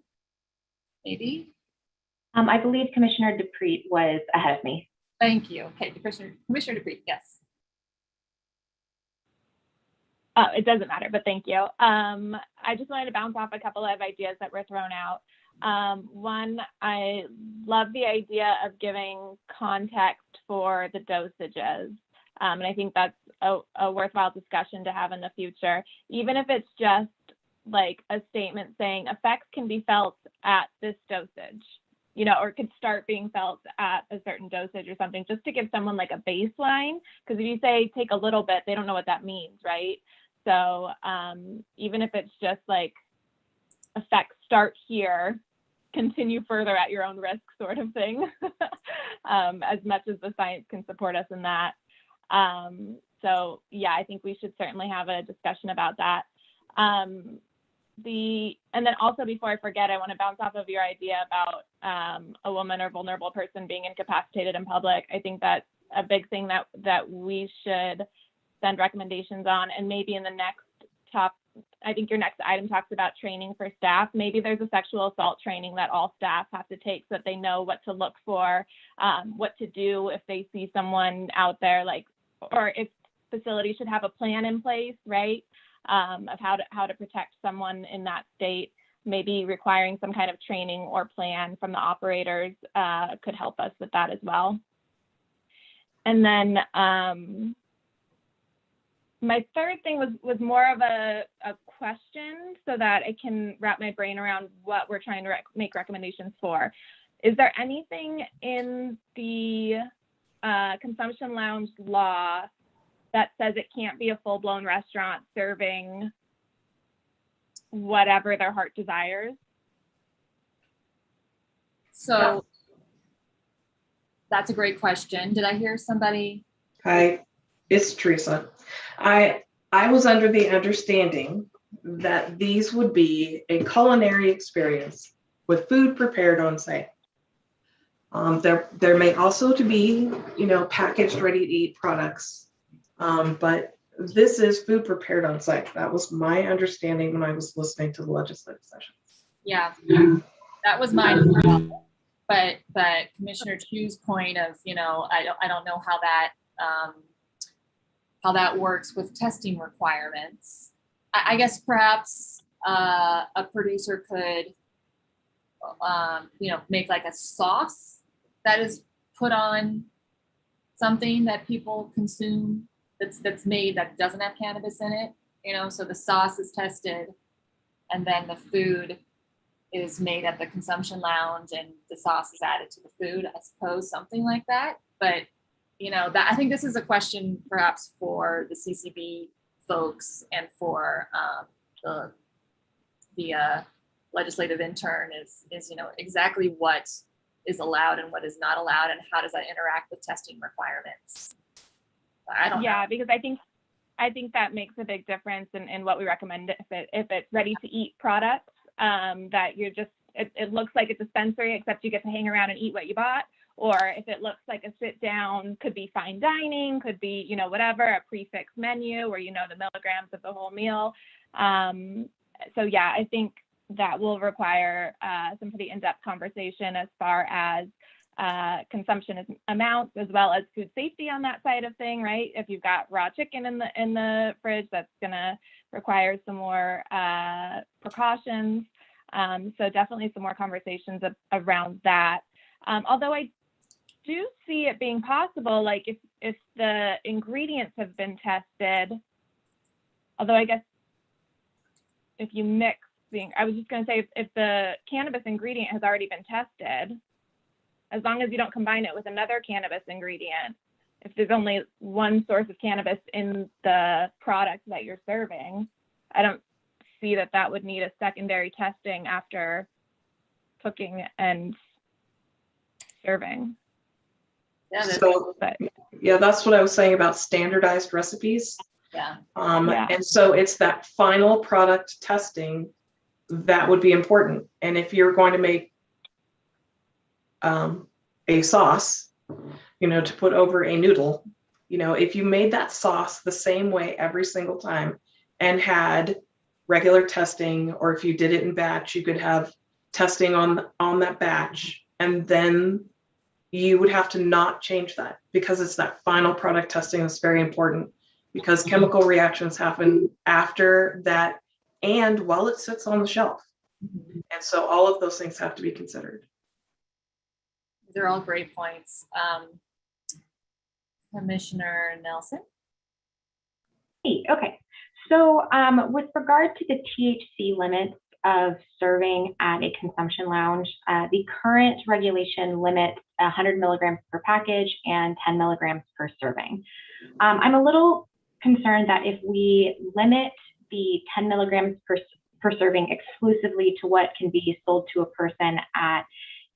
maybe. I believe Commissioner Dupree was ahead of me. Thank you. Okay, Commissioner Dupree, yes. It doesn't matter, but thank you. I just wanted to bounce off a couple of ideas that were thrown out. One, I love the idea of giving context for the dosages. And I think that's a worthwhile discussion to have in the future, even if it's just like a statement saying effects can be felt at this dosage, or could start being felt at a certain dosage or something, just to give someone like a baseline. Because if you say take a little bit, they don't know what that means, right? So even if it's just like effects start here, continue further at your own risk sort of thing, as much as the science can support us in that. So yeah, I think we should certainly have a discussion about that. And then also, before I forget, I want to bounce off of your idea about a woman or vulnerable person being incapacitated in public. I think that's a big thing that we should send recommendations on, and maybe in the next I think your next item talks about training for staff. Maybe there's a sexual assault training that all staff have to take so that they know what to look for, what to do if they see someone out there, or if facilities should have a plan in place, right? Of how to protect someone in that state. Maybe requiring some kind of training or plan from the operators could help us with that as well. And then my third thing was more of a question so that I can wrap my brain around what we're trying to make recommendations for. is there anything in the consumption lounge law that says it can't be a full-blown restaurant serving whatever their heart desires? So that's a great question. Did I hear somebody? Hi, it's Theresa. I was under the understanding that these would be a culinary experience with food prepared on site. There may also to be, packaged ready-to-eat products, but this is food prepared on site. That was my understanding when I was listening to the legislative sessions. Yeah, that was mine as well. But Commissioner Chu's point of, I don't know how that works with testing requirements. I guess perhaps a producer could, make like a sauce that is put on something that people consume that's made that doesn't have cannabis in it. So the sauce is tested, and then the food is made at the consumption lounge, and the sauce is added to the food. I suppose something like that. But that I think this is a question perhaps for the CCB folks and for the legislative intern is exactly what is allowed and what is not allowed, and how does that interact with testing requirements. I don't know. Because I think that makes a big difference in what we recommend if it's ready to eat products, that you're just it looks like it's a dispensary except you get to hang around and eat what you bought. Or if it looks like a sit down, could be fine dining, could be, whatever, a prefix menu where the milligrams of the whole meal. So yeah, I think that will require some pretty in-depth conversation as far as consumption amounts, as well as food safety on that side of thing, right? If you've got raw chicken in the fridge, that's gonna require some more precautions. So definitely some more conversations around that. Although I do see it being possible, like if the ingredients have been tested, although I guess if you mix I was just going to say, if the cannabis ingredient has already been tested, as long as you don't combine it with another cannabis ingredient, if there's only one source of cannabis in the product that you're serving, I don't see that would need a secondary testing after cooking and serving. Yeah, that's what I was saying about standardized recipes. Yeah. And so it's that final product testing that would be important. And if you're going to make a sauce, to put over a noodle, if you made that sauce the same way every single time and had regular testing, or if you did it in batch, you could have testing on that batch, and then you would have to not change that, because it's that final product testing that's very important, because chemical reactions happen after that and while it sits on the shelf. And so all of those things have to be considered. They're all great points. Commissioner Nelson? Hey, okay. So with regard to the THC limits of serving at a consumption lounge, the current regulation limits 100 milligrams per package and 10 milligrams per serving. I'm a little concerned that if we limit the 10 milligrams per serving exclusively to what can be sold to a person at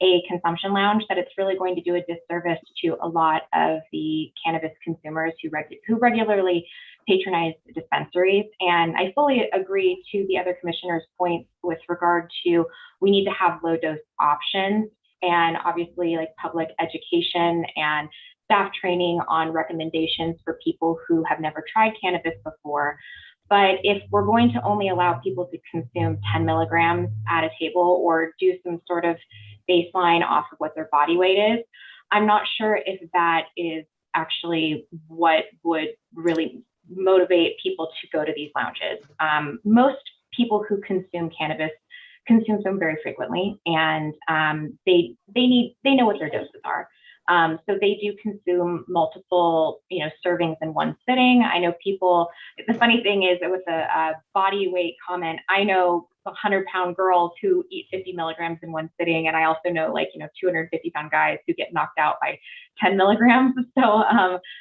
a consumption lounge, that it's really going to do a disservice to a lot of the cannabis consumers who regularly patronize dispensaries. And I fully agree to the other commissioners' points with regard to we need to have low dose options, and obviously like public education and staff training on recommendations for people who have never tried cannabis before. But if we're going to only allow people to consume 10 milligrams at a table or do some sort of baseline off of what their body weight is, I'm not sure if that is actually what would really motivate people to go to these lounges. Most people who consume cannabis consume them very frequently, and they know what their doses are. So they do consume multiple, servings in one sitting. I know people, the funny thing is with a body weight comment, I know 100-pound girls who eat 50 milligrams in one sitting. And I also know 250-pound guys who get knocked out by 10 milligrams. So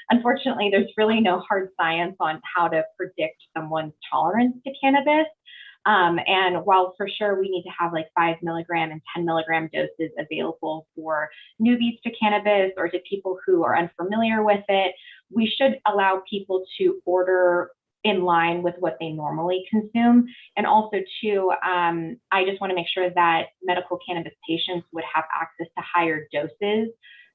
unfortunately, there's really no hard science on how to predict someone's tolerance to cannabis. And while for sure we need to have 5 milligram and 10 milligram doses available for newbies to cannabis or to people who are unfamiliar with it, we should allow people to order in line with what they normally consume. And also too, I just want to make sure that medical cannabis patients would have access to higher doses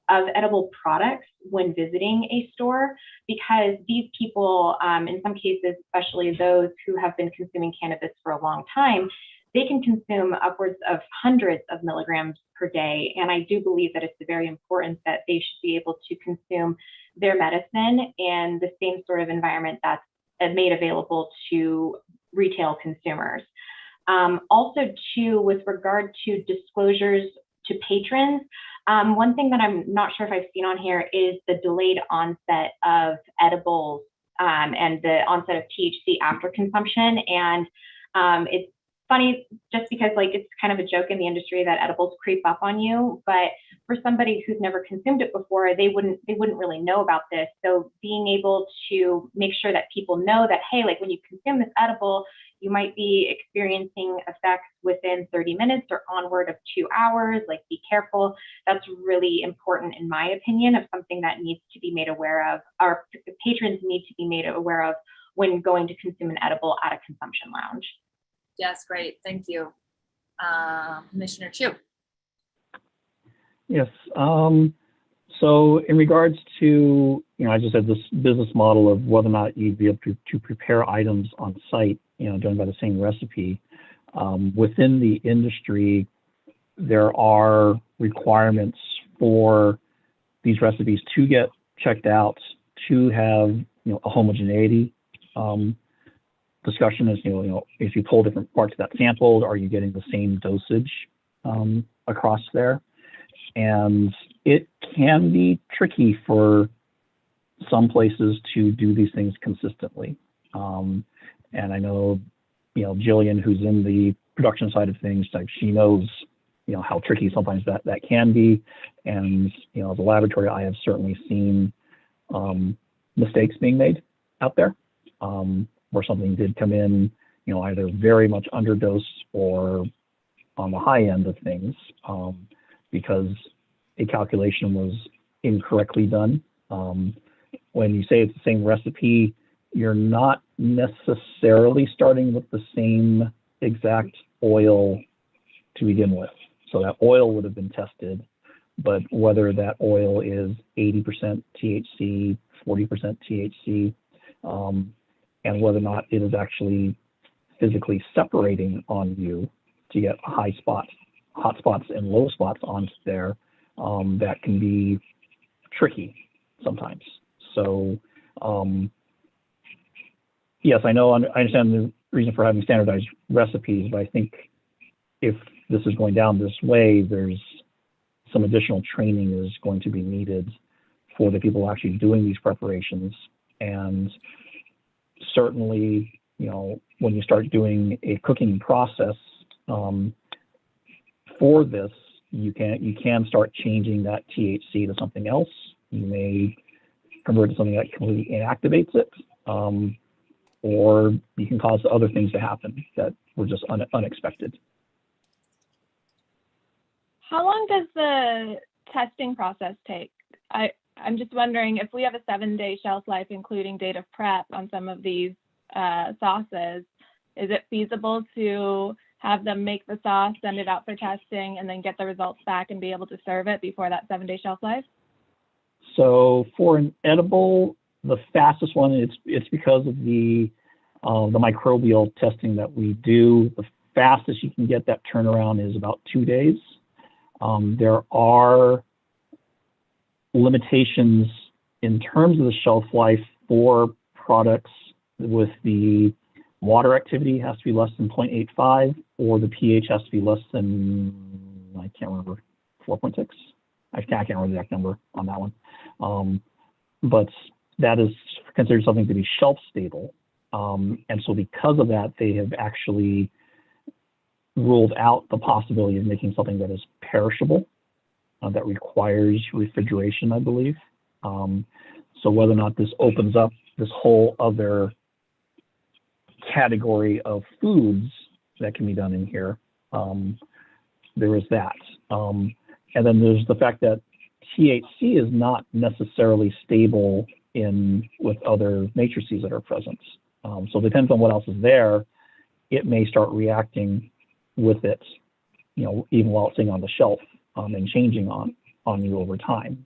of edible products when visiting a store, because these people, in some cases, especially those who have been consuming cannabis for a long time, they can consume upwards of hundreds of milligrams per day. And I do believe that it's very important that they should be able to consume their medicine in the same sort of environment that's made available to retail consumers. Also, too, with regard to disclosures to patrons, one thing that I'm not sure if I've seen on here is the delayed onset of edibles and the onset of THC after consumption. And it's funny just because it's kind of a joke in the industry that edibles creep up on you, but for somebody who's never consumed it before, they wouldn't really know about this. So being able to make sure that people know that, hey, when you consume this edible, you might be experiencing effects within 30 minutes or onward of 2 hours, be careful. That's really important, in my opinion, of something that needs to be made aware of, our patrons need to be made aware of when going to consume an edible at a consumption lounge. Yes, great. Thank you. Commissioner Chu. Yes. So in regards to, I just said this business model of whether or not you'd be able to prepare items on site, done by the same recipe. Within the industry, there are requirements for these recipes to get checked out, to have, a homogeneity. Discussion is, if you pull different parts of that sampled, are you getting the same dosage across there? And it can be tricky for some places to do these things consistently. And I know, Jillian, who's in the production side of things, she knows, how tricky sometimes that can be. And, as a laboratory, I have certainly seen mistakes being made out there. Where something did come in, either very much underdose or on the high end of things, because a calculation was incorrectly done. When you say it's the same recipe, you're not necessarily starting with the same exact oil to begin with. So that oil would have been tested, but whether that oil is 80% THC, 40% THC, and whether or not it is actually physically separating on you to get hot spots and low spots onto there, that can be tricky sometimes. So yes, I understand the reason for having standardized recipes, but I think if this is going down this way, there's some additional training is going to be needed for the people actually doing these preparations. And certainly, when you start doing a cooking process for this, you can start changing that THC to something else. You may convert to something that completely inactivates it, or you can cause other things to happen that were just unexpected. How long does the testing process take? I'm just wondering if we have a 7-day shelf life, including date of prep on some of these sauces, is it feasible to have them make the sauce, send it out for testing, and then get the results back and be able to serve it before that 7-day shelf life? So for an edible, the fastest one, it's because of the microbial testing that we do. The fastest you can get that turnaround is about 2 days. There are limitations in terms of the shelf life for products with the water activity has to be less than 0.85, or the pH has to be less than, I can't remember, 4.6. I can't remember the exact number on that one. But that is considered something to be shelf stable. And so because of that, they have actually ruled out the possibility of making something that is perishable, that requires refrigeration, I believe. So whether or not this opens up this whole other category of foods that can be done in here, there is that. And then there's the fact that THC is not necessarily stable with other matrices that are present. So it depends on what else is there. It may start reacting with it, even while it's sitting on the shelf, and changing on you over time.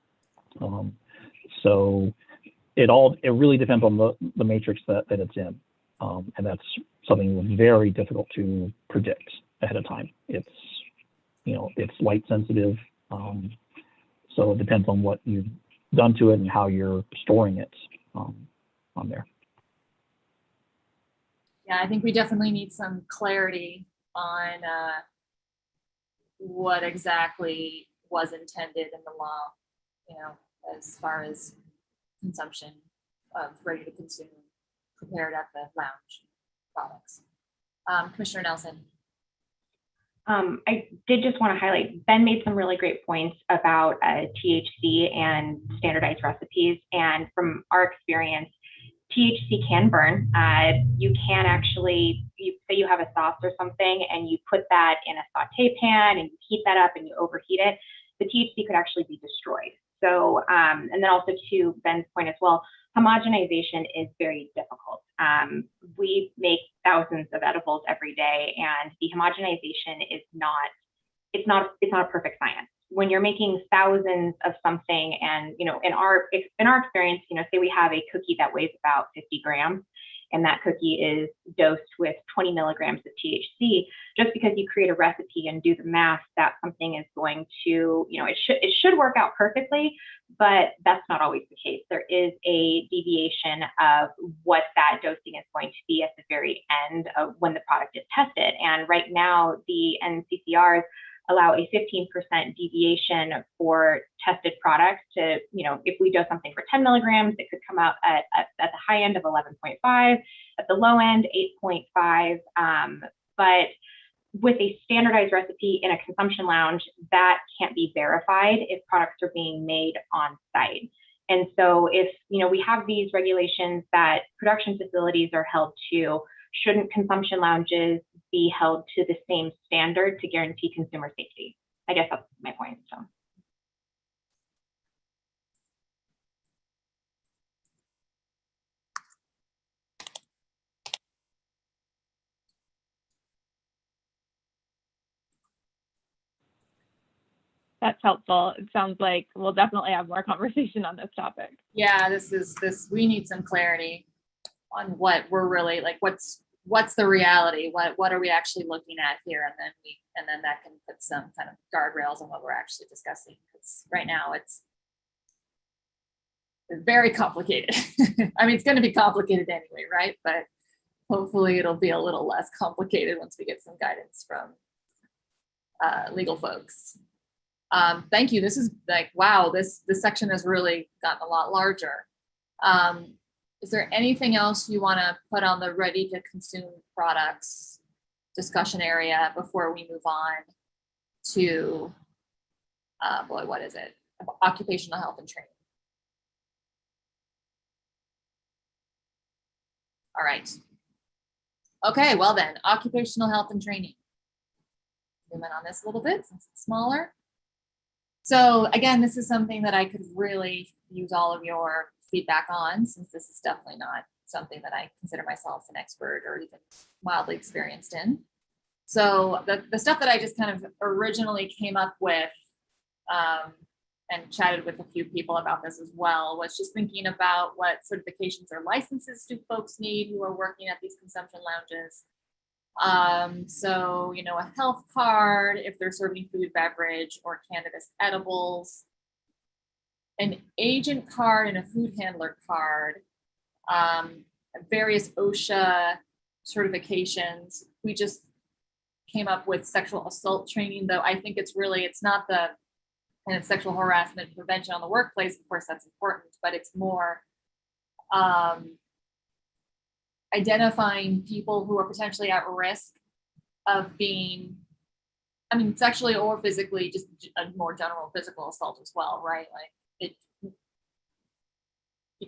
So it really depends on the matrix that it's in. And that's something very difficult to predict ahead of time. It's light sensitive. So it depends on what you've done to it and how you're storing it on there. Yeah, I think we definitely need some clarity on what exactly was intended in the law, as far as consumption of ready to consume prepared at the lounge products. Commissioner Nelson. I did just want to highlight, Ben made some really great points about THC and standardized recipes. And from our experience, THC can burn. You can actually, say you have a sauce or something and you put that in a saute pan and you heat that up and you overheat it, the THC could actually be destroyed. So, and then also to Ben's point as well, homogenization is very difficult. We make thousands of edibles every day, and the homogenization is it's not a perfect science. When you're making thousands of something, and in our experience, say we have a cookie that weighs about 50 grams, and that cookie is dosed with 20 milligrams of THC, just because you create a recipe and do the math, that something is going to, it should work out perfectly, but that's not always the case. There is a deviation of what that dosing is going to be at the very end of when the product is tested. And right now, the NCCRs allow a 15% deviation for tested products to, if we dose something for 10 milligrams, it could come out at the high end of 11.5, at the low end, 8.5. But with a standardized recipe in a consumption lounge, that can't be verified if products are being made on site. And so if, we have these regulations that production facilities are held to, shouldn't consumption lounges be held to the same standard to guarantee consumer safety? I guess that's my point. So. That's helpful. It sounds like we'll definitely have more conversation on this topic. Yeah, we need some clarity on what we're really like, what's the reality? What are we actually looking at here? And then that can put some kind of guardrails on what we're actually discussing. Because right now it's very complicated. I mean, it's going to be complicated anyway, right? But hopefully it'll be a little less complicated once we get some guidance from legal folks. Thank you. This is like, wow, this section has really gotten a lot larger. Is there anything else you want to put on the ready to consume products discussion area before we move on to, what is it? Occupational health and training. All right. Okay, well then, occupational health and training. Zoom in on this a little bit since it's smaller. So again, this is something that I could really use all of your feedback on, since this is definitely not something that I consider myself an expert or even mildly experienced in. So the stuff that I just kind of originally came up with and chatted with a few people about this as well, was just thinking about what certifications or licenses do folks need who are working at these consumption lounges. So, a health card, if they're serving food, beverage, or cannabis edibles, an agent card and a food handler card, various OSHA certifications. We just came up with sexual assault training, though I think it's not the kind of sexual harassment prevention on the workplace, of course, that's important, but it's more identifying people who are potentially at risk of being, I mean, sexually or physically, just a more general physical assault as well, right? Like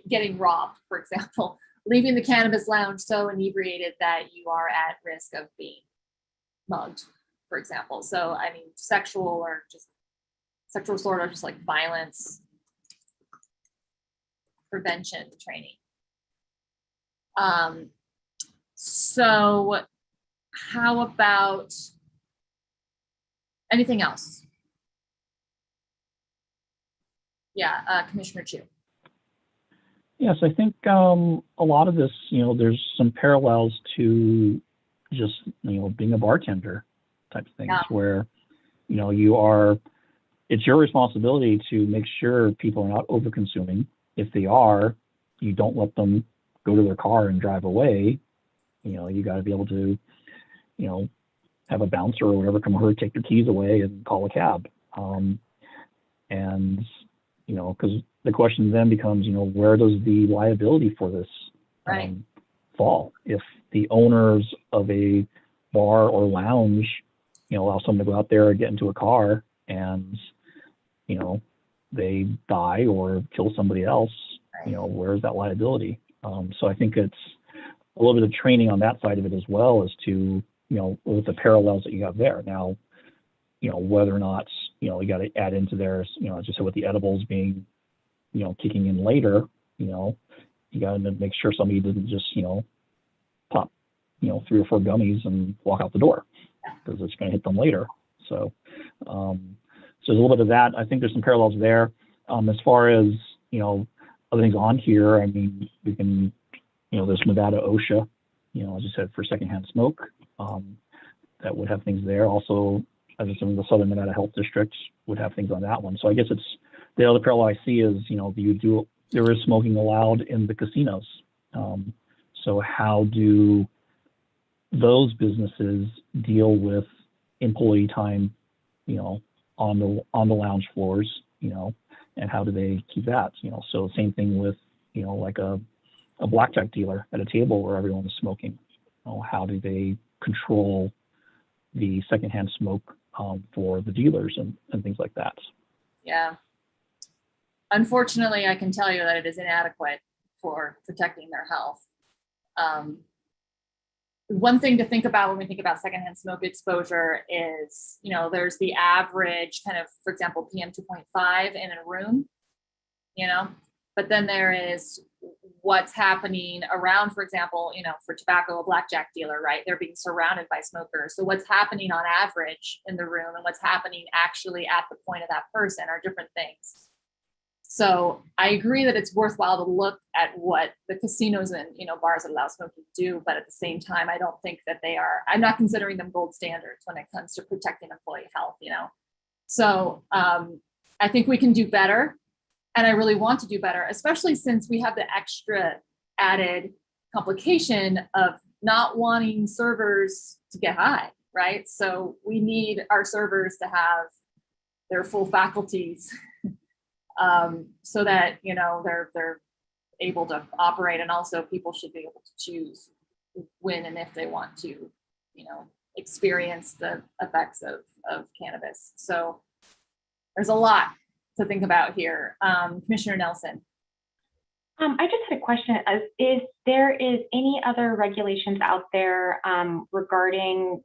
getting robbed, for example, leaving the cannabis lounge so inebriated that you are at risk of being mugged, for example. So, I mean, sexual or just sexual assault or just like violence prevention training. So how about anything else? Yeah, Commissioner Chu. Yes, I think a lot of this, there's some parallels to just, being a bartender type of things where, it's your responsibility to make sure people are not over consuming. If they are, you don't let them go to their car and drive away. You got to be able to, have a bouncer or whatever come over, take their keys away and call a cab. Because the question then becomes, where does the liability for this fall? If the owners of a bar or lounge, allow someone to go out there and get into a car and, they die or kill somebody else, where's that liability? So I think it's a little bit of training on that side of it as well as to, with the parallels that you have there. Now, whether or not, you got to add into there, as you said, with the edibles being, kicking in later, you got to make sure somebody didn't just, pop, 3 or 4 gummies and walk out the door because it's going to hit them later. So, so there's a little bit of that. I think there's some parallels there. As far as, other things on here, I mean, we can, there's Nevada OSHA, as you said, for secondhand smoke, that would have things there. Also, as I said, the Southern Nevada Health District would have things on that one. So I guess it's the other parallel I see is, there is smoking allowed in the casinos. So how do those businesses deal with employee time, on the lounge floors, and how do they keep that? So same thing with, like a blackjack dealer at a table where everyone is smoking. How do they control the secondhand smoke for the dealers and things like that? Yeah. Unfortunately, I can tell you that it is inadequate for protecting their health. One thing to think about when we think about secondhand smoke exposure is, there's the average kind of, for example, PM 2.5 in a room, but then there is what's happening around, for example, for tobacco, a blackjack dealer, right? They're being surrounded by smokers. So what's happening on average in the room and what's happening actually at the point of that person are different things. So I agree that it's worthwhile to look at what the casinos and, bars that allow smoking do, but at the same time, I don't think that I'm not considering them gold standards when it comes to protecting employee health, So I think we can do better. And I really want to do better, especially since we have the extra added complication of not wanting servers to get high, right? So we need our servers to have their full faculties so that, they're able to operate, and also people should be able to choose when and if they want to, experience the effects of cannabis. So there's a lot to think about here. Commissioner Nelson. I just had a question. Is there any other regulations out there regarding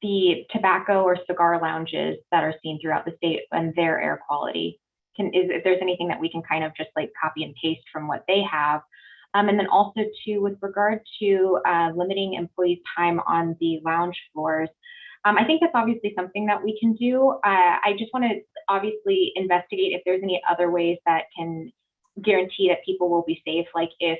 the tobacco or cigar lounges that are seen throughout the state and their air quality? If there's anything that we can kind of just like copy and paste from what they have. And then also too, with regard to limiting employees' time on the lounge floors, I think that's obviously something that we can do. I just want to obviously investigate if there's any other ways that can guarantee that people will be safe. Like if,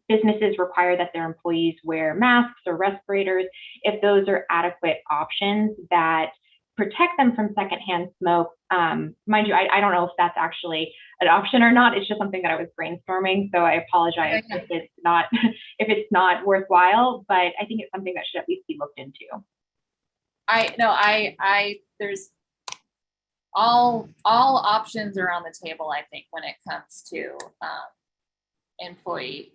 businesses require that their employees wear masks or respirators, if those are adequate options that protect them from secondhand smoke. Mind you, I don't know if that's actually an option or not. It's just something that I was brainstorming. So I apologize if it's not worthwhile, but I think it's something that should at least be looked into. There's all options are on the table, I think, when it comes to employee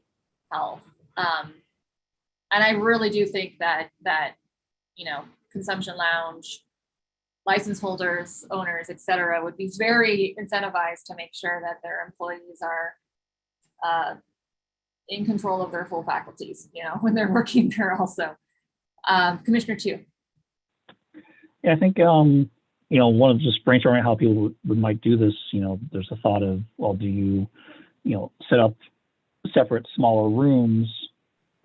health. And I really do think that consumption lounge license holders, owners, et cetera, would be very incentivized to make sure that their employees are in control of their full faculties, when they're working there also. Commissioner Chu. Yeah, I think, one of just brainstorming how people might do this, there's a thought of, well, do you, set up separate smaller rooms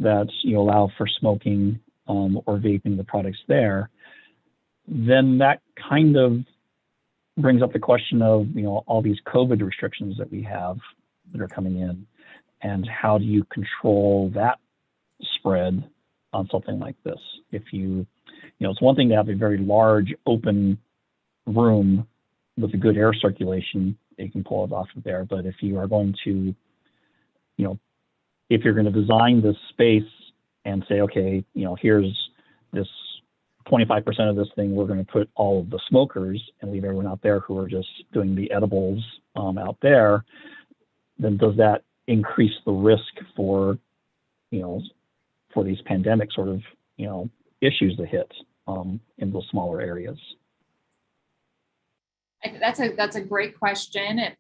that allow for smoking or vaping the products there? Then that kind of brings up the question of, all these COVID restrictions that we have that are coming in, and how do you control that spread on something like this? If it's one thing to have a very large open room with a good air circulation, you can pull it off of there. But if you are going to, if you're going to design this space and say, okay, here's this 25% of this thing, we're going to put all of the smokers and leave everyone out there who are just doing the edibles out there, then does that increase the risk for, for these pandemic sort of, issues that hit in those smaller areas? That's a great question. And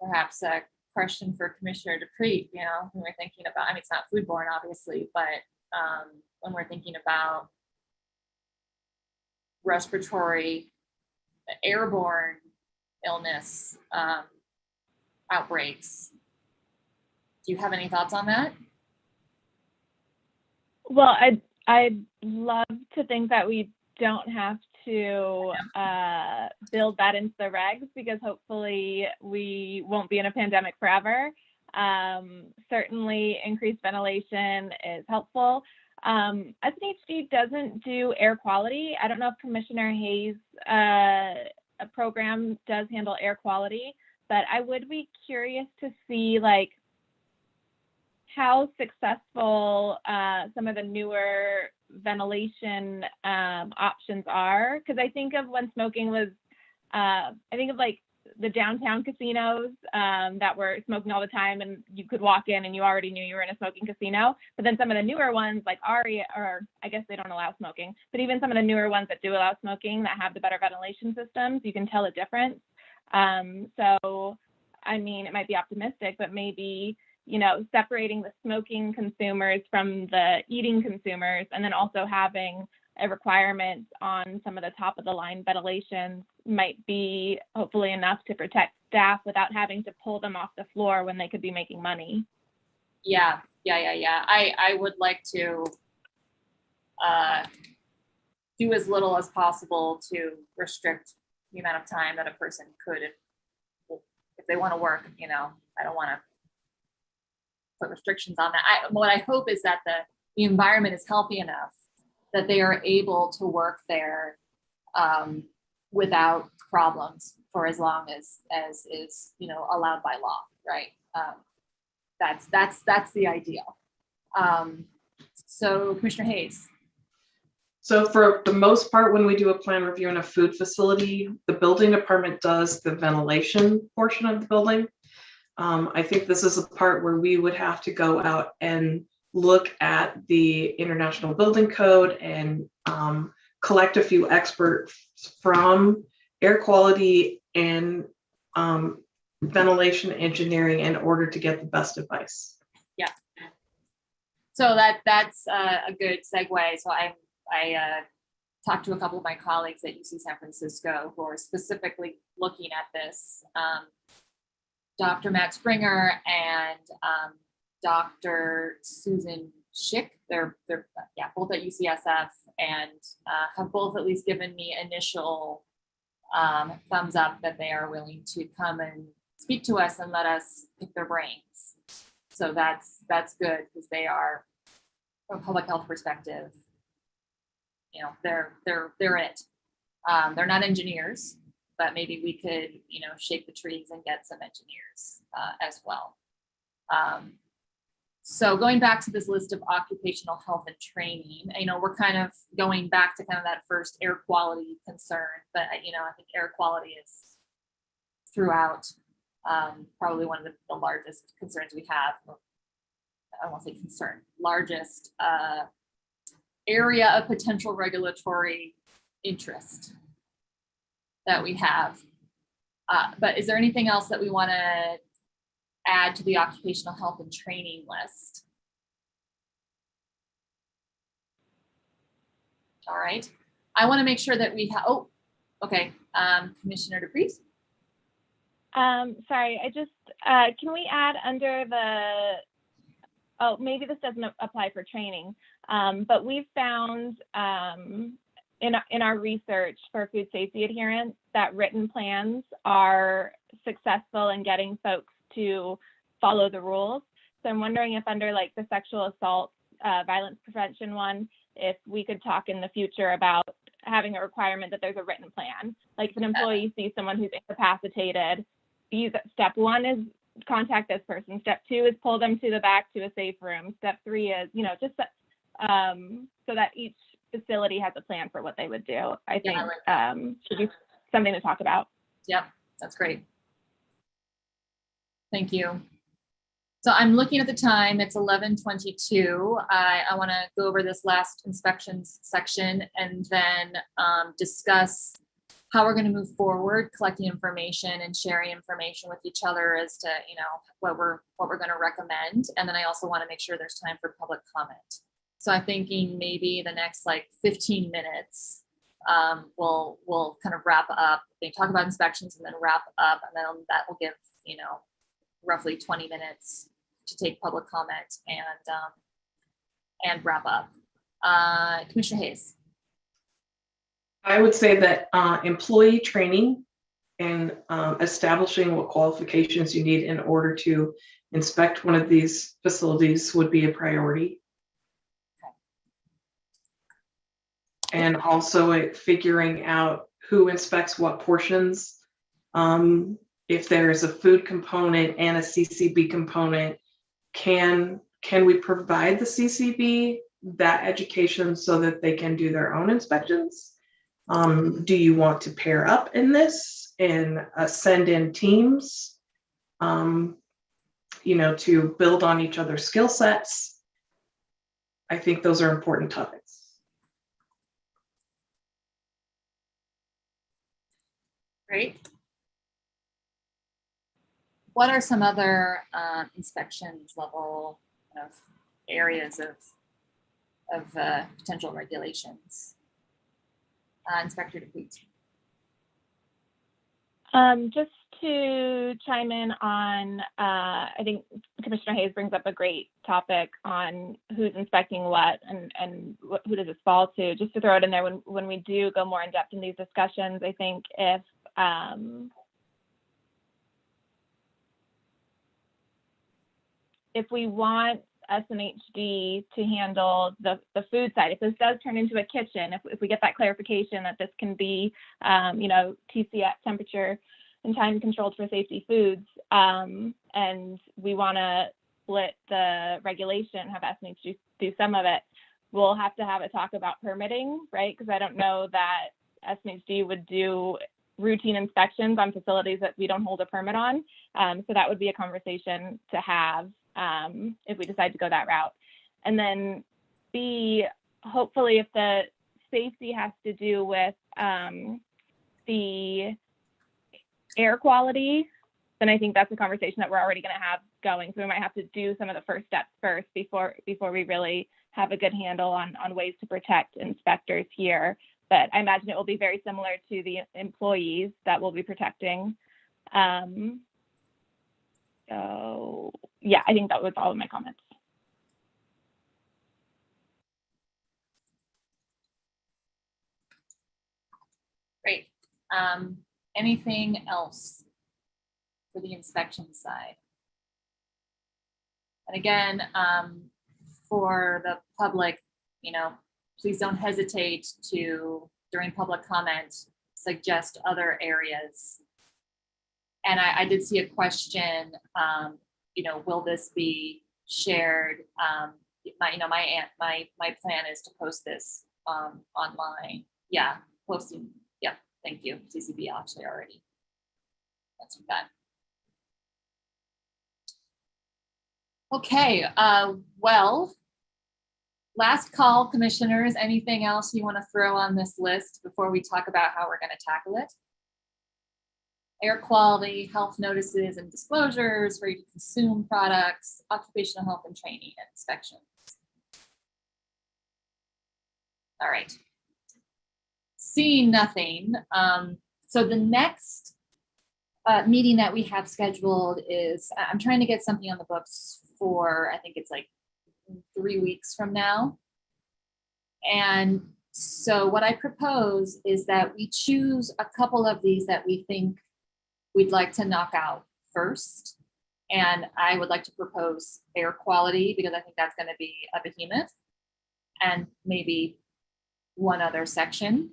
perhaps a question for Commissioner Dupree, when we're thinking about, it's not foodborne, obviously, but when we're thinking about respiratory, airborne illness outbreaks. Do you have any thoughts on that? Well, I'd love to think that we don't have to build that into the regs, because hopefully we won't be in a pandemic forever. Certainly increased ventilation is helpful. SNHD doesn't do air quality. I don't know if Commissioner Hayes' program does handle air quality, but I would be curious to see how successful some of the newer ventilation options are. Because I think of when smoking was, I think of the downtown casinos that were smoking all the time, and you could walk in and you already knew you were in a smoking casino. But then some of the newer ones like Aria, or I guess they don't allow smoking, but even some of the newer ones that do allow smoking that have the better ventilation systems, you can tell a difference. So, it might be optimistic, but maybe, separating the smoking consumers from the eating consumers, and then also having a requirement on some of the top of the line ventilations might be hopefully enough to protect staff without having to pull them off the floor when they could be making money. Yeah. I would like to do as little as possible to restrict the amount of time that a person could, if they want to work, I don't want to put restrictions on that. What I hope is that the environment is healthy enough that they are able to work there without problems for as long as is allowed by law, right? That's the ideal. So Commissioner Hayes. So for the most part, when we do a plan review in a food facility, the building department does the ventilation portion of the building. I think this is a part where we would have to go out and look at the International Building Code and collect a few experts from air quality and ventilation engineering in order to get the best advice. Yeah. So that's a good segue. So I talked to a couple of my colleagues at UC San Francisco who are specifically looking at this. Dr. Matt Springer and Dr. Susan Schick, they're both at UCSF, and have both at least given me initial thumbs up that they are willing to come and speak to us and let us pick their brains. So that's good, because they are, from a public health perspective, they're it. They're not engineers, but maybe we could, shake the trees and get some engineers as well. So going back to this list of occupational health and training, we're kind of going back to kind of that first air quality concern, but I think air quality is throughout probably one of the largest concerns we have. I won't say concern, largest area of potential regulatory interest that we have. But is there anything else that we want to add to the occupational health and training list? All right. I want to make sure that we have, okay. Commissioner DePriest. Sorry, I just, can we add under maybe this doesn't apply for training, but we've found in our research for food safety adherence that written plans are successful in getting folks to follow the rules. So I'm wondering if under like the sexual assault, violence prevention one, if we could talk in the future about having a requirement that there's a written plan. Like if an employee sees someone who's incapacitated, step one is contact this person. Step two is pull them to the back to a safe room. Step three is, just so that each facility has a plan for what they would do. I think should be something to talk about. Yep, that's great. Thank you. So I'm looking at the time, it's 11:22. I want to go over this last inspections section and then discuss how we're going to move forward, collecting information and sharing information with each other as to, what we're going to recommend. And then I also want to make sure there's time for public comment. So I'm thinking maybe the next 15 minutes, we'll kind of wrap up, talk about inspections and then wrap up, and then that will give, roughly 20 minutes to take public comment and wrap up. Commissioner Hayes. I would say that employee training and establishing what qualifications you need in order to inspect one of these facilities would be a priority. Okay. And also figuring out who inspects what portions. If there is a food component and a CCB component, can we provide the CCB that education so that they can do their own inspections? Do you want to pair up in this and send in teams, to build on each other's skill sets? I think those are important topics. Great. What are some other inspections level kind of areas of potential regulations? Inspector DePriest. Just to chime in on, I think Commissioner Hayes brings up a great topic on who's inspecting what and who does this fall to. Just to throw it in there, when we do go more in depth in these discussions, I think if we want SNHD to handle the food side, if this does turn into a kitchen, if we get that clarification that this can be, TCF, temperature and time controlled for safety foods, and we want to split the regulation, have SNHD do some of it, we'll have to have a talk about permitting, right? Because I don't know that SNHD would do routine inspections on facilities that we don't hold a permit on. So that would be a conversation to have if we decide to go that route. And then B, hopefully if the safety has to do with the air quality, then I think that's a conversation that we're already going to have going. So we might have to do some of the first steps first before we really have a good handle on ways to protect inspectors here. But I imagine it will be very similar to the employees that we'll be protecting. So yeah, I think that was all of my comments. Great. Anything else for the inspection side? And again, for the public, please don't hesitate to, during public comment, suggest other areas. And I did see a question, will this be shared. My plan is to post this online. Yeah, posting. Yeah, thank you. CCB actually already. That's that. Okay, well, last call, commissioners. Anything else you want to throw on this list before we talk about how we're going to tackle it? Air quality, health notices and disclosures, ready to consume products, occupational health and training and inspections. All right. Seeing nothing. So the next meeting that we have scheduled is, I'm trying to get something on the books for, I think it's like 3 weeks from now. And so what I propose is that we choose a couple of these that we think we'd like to knock out first. And I would like to propose air quality because I think that's going to be a behemoth, and maybe one other section.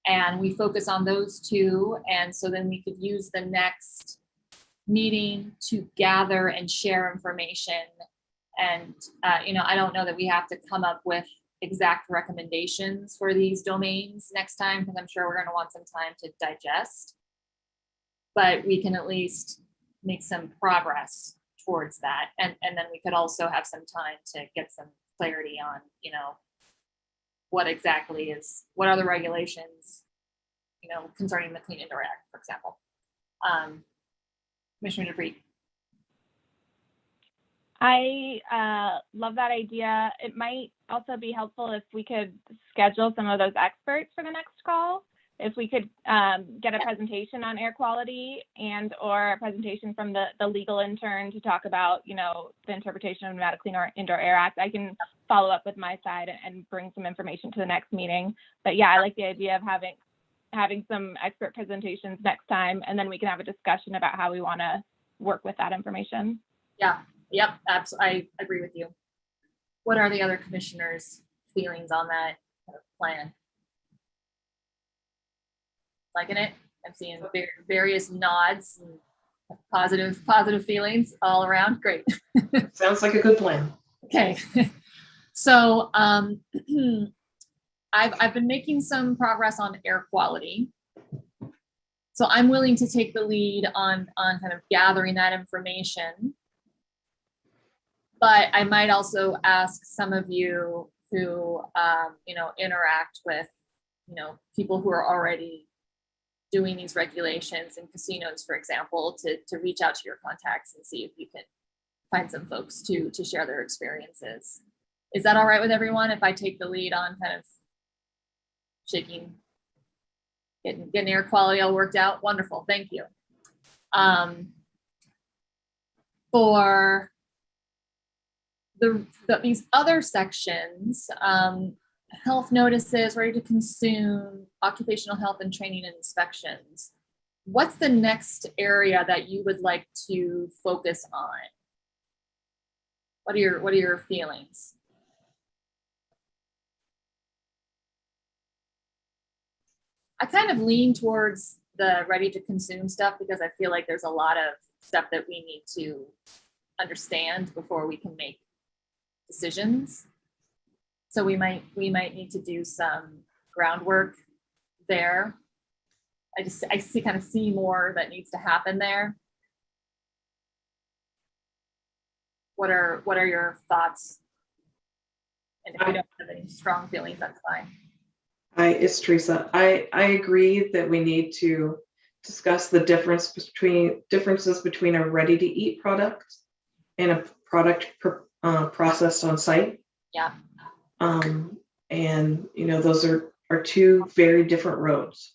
And we focus on those two. And so then we could use the next meeting to gather and share information. And, I don't know that we have to come up with exact recommendations for these domains next time, because I'm sure we're going to want some time to digest. But we can at least make some progress towards that. And then we could also have some time to get some clarity on, what are the regulations, concerning the Clean Indoor Act, for example. Commissioner DePree. I love that idea. It might also be helpful if we could schedule some of those experts for the next call. If we could get a presentation on air quality and or a presentation from the legal intern to talk about, the interpretation of Nevada Clean Indoor Air Act, I can follow up with my side and bring some information to the next meeting. But yeah, I like the idea of having some expert presentations next time, and then we can have a discussion about how we want to work with that information. Yeah, yep, absolutely. I agree with you. What are the other commissioners' feelings on that plan? Liking it? I'm seeing various nods and positive feelings all around. Great. Sounds like a good plan. Okay. So I've been making some progress on air quality. So I'm willing to take the lead on kind of gathering that information. But I might also ask some of you who interact with people who are already doing these regulations in casinos, for example, to reach out to your contacts and see if you can find some folks to share their experiences. Is that all right with everyone if I take the lead on kind of getting air quality all worked out? Wonderful, thank you. For these other sections, health notices, ready to consume, occupational health and training and inspections. What's the next area that you would like to focus on? What are your feelings? I kind of lean towards the ready to consume stuff because I feel like there's a lot of stuff that we need to understand before we can make decisions. So we might need to do some groundwork there. I see more that needs to happen there. What are your thoughts? And if you don't have any strong feelings, that's fine. It's Theresa. I agree that we need to discuss the differences between a ready-to-eat product and a product processed on site. Yeah. And those are two very different roads.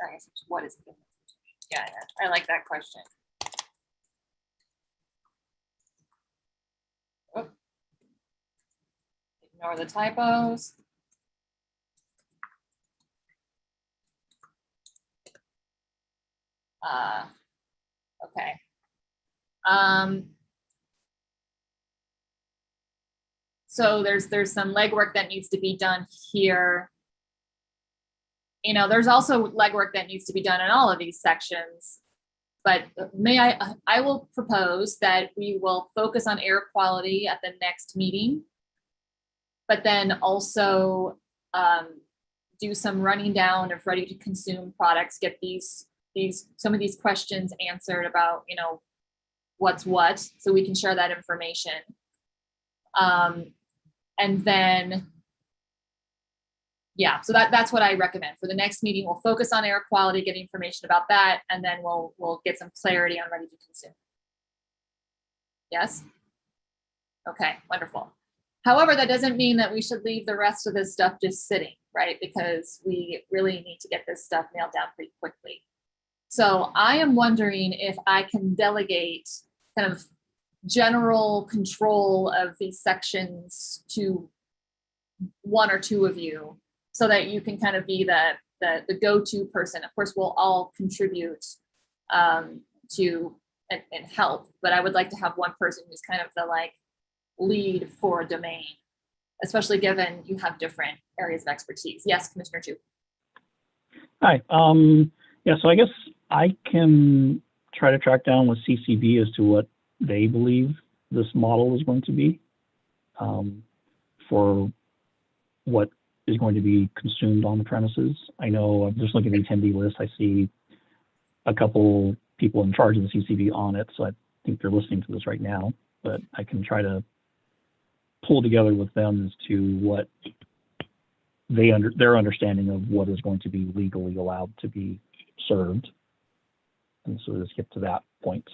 All right. What is the difference? Yeah, I like that question. Oh. Ignore the typos. Okay. So there's some legwork that needs to be done here. There's also legwork that needs to be done in all of these sections. But I will propose that we will focus on air quality at the next meeting, but then also do some running down of ready to consume products, get some of these questions answered about, you know, what's what, so we can share that information. And then, yeah, so that's what I recommend. For the next meeting, we'll focus on air quality, get information about that, and then we'll get some clarity on ready to consume. Yes? Okay, wonderful. However, that doesn't mean that we should leave the rest of this stuff just sitting, right? Because we really need to get this stuff nailed down pretty quickly. So I am wondering if I can delegate kind of general control of these sections to one or two of you, so that you can kind of be the go-to person. Of course, we'll all contribute to and help, but I would like to have one person who's kind of the like lead for a domain, especially given you have different areas of expertise. Yes, Commissioner Chu. Hi. Yeah, so I guess I can try to track down with CCB as to what they believe this model is going to be for what is going to be consumed on the premises. I know I'm just looking at the attendee list. I see a couple people in charge of the CCB on it, so I think they're listening to this right now, but I can try to pull together with them as to what their understanding of what is going to be legally allowed to be served. And so let's get to that point.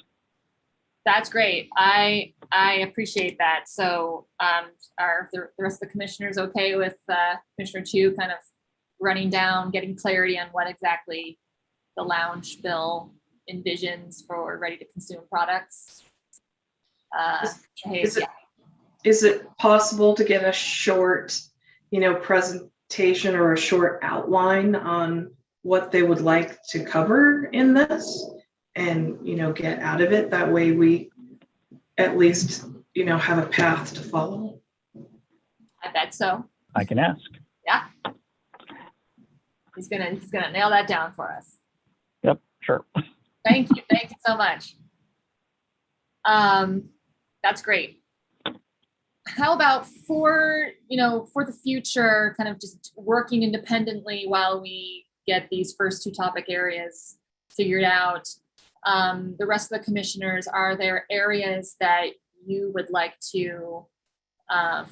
That's great. I appreciate that. So are the rest of the commissioners okay with Commissioner Chu kind of running down, getting clarity on what exactly the lounge bill envisions for ready to consume products? Is it possible to get a short, presentation or a short outline on what they would like to cover in this and, get out of it? That way we at least, have a path to follow. I bet so. I can ask. Yeah. He's gonna nail that down for us. Yep, sure. Thank you so much. That's great. How about for the future, kind of just working independently while we get these first two topic areas figured out? The rest of the commissioners, are there areas that you would like to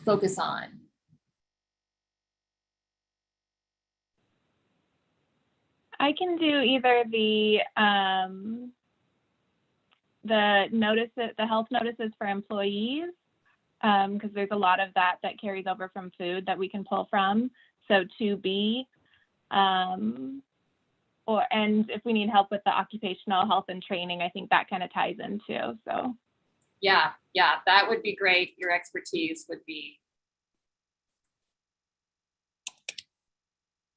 focus on? I can do either the health notices for employees, because there's a lot of that carries over from food that we can pull from. So 2B, and if we need help with the occupational health and training, I think that kind of ties in too. So yeah, that would be great. Your expertise would be,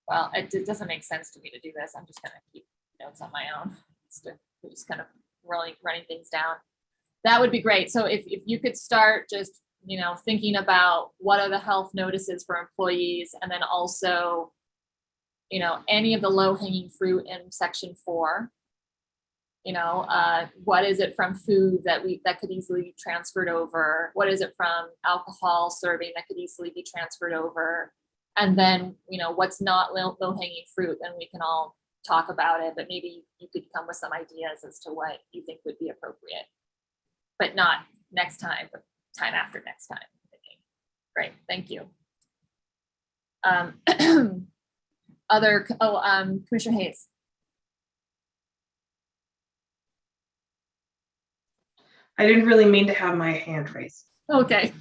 well, it doesn't make sense to me to do this. I'm just gonna keep notes on my own, just kind of running things down. That would be great. So if you could start just thinking about what are the health notices for employees, and then also any of the low-hanging fruit in section 4. What is it from food that could easily be transferred over? What is it from alcohol serving that could easily be transferred over? And then, what's not low-hanging fruit, then we can all talk about it, but maybe you could come with some ideas as to what you think would be appropriate, but not next time, but time after next time. Great, thank you. Commissioner Hayes. I didn't really mean to have my hand raised. Okay.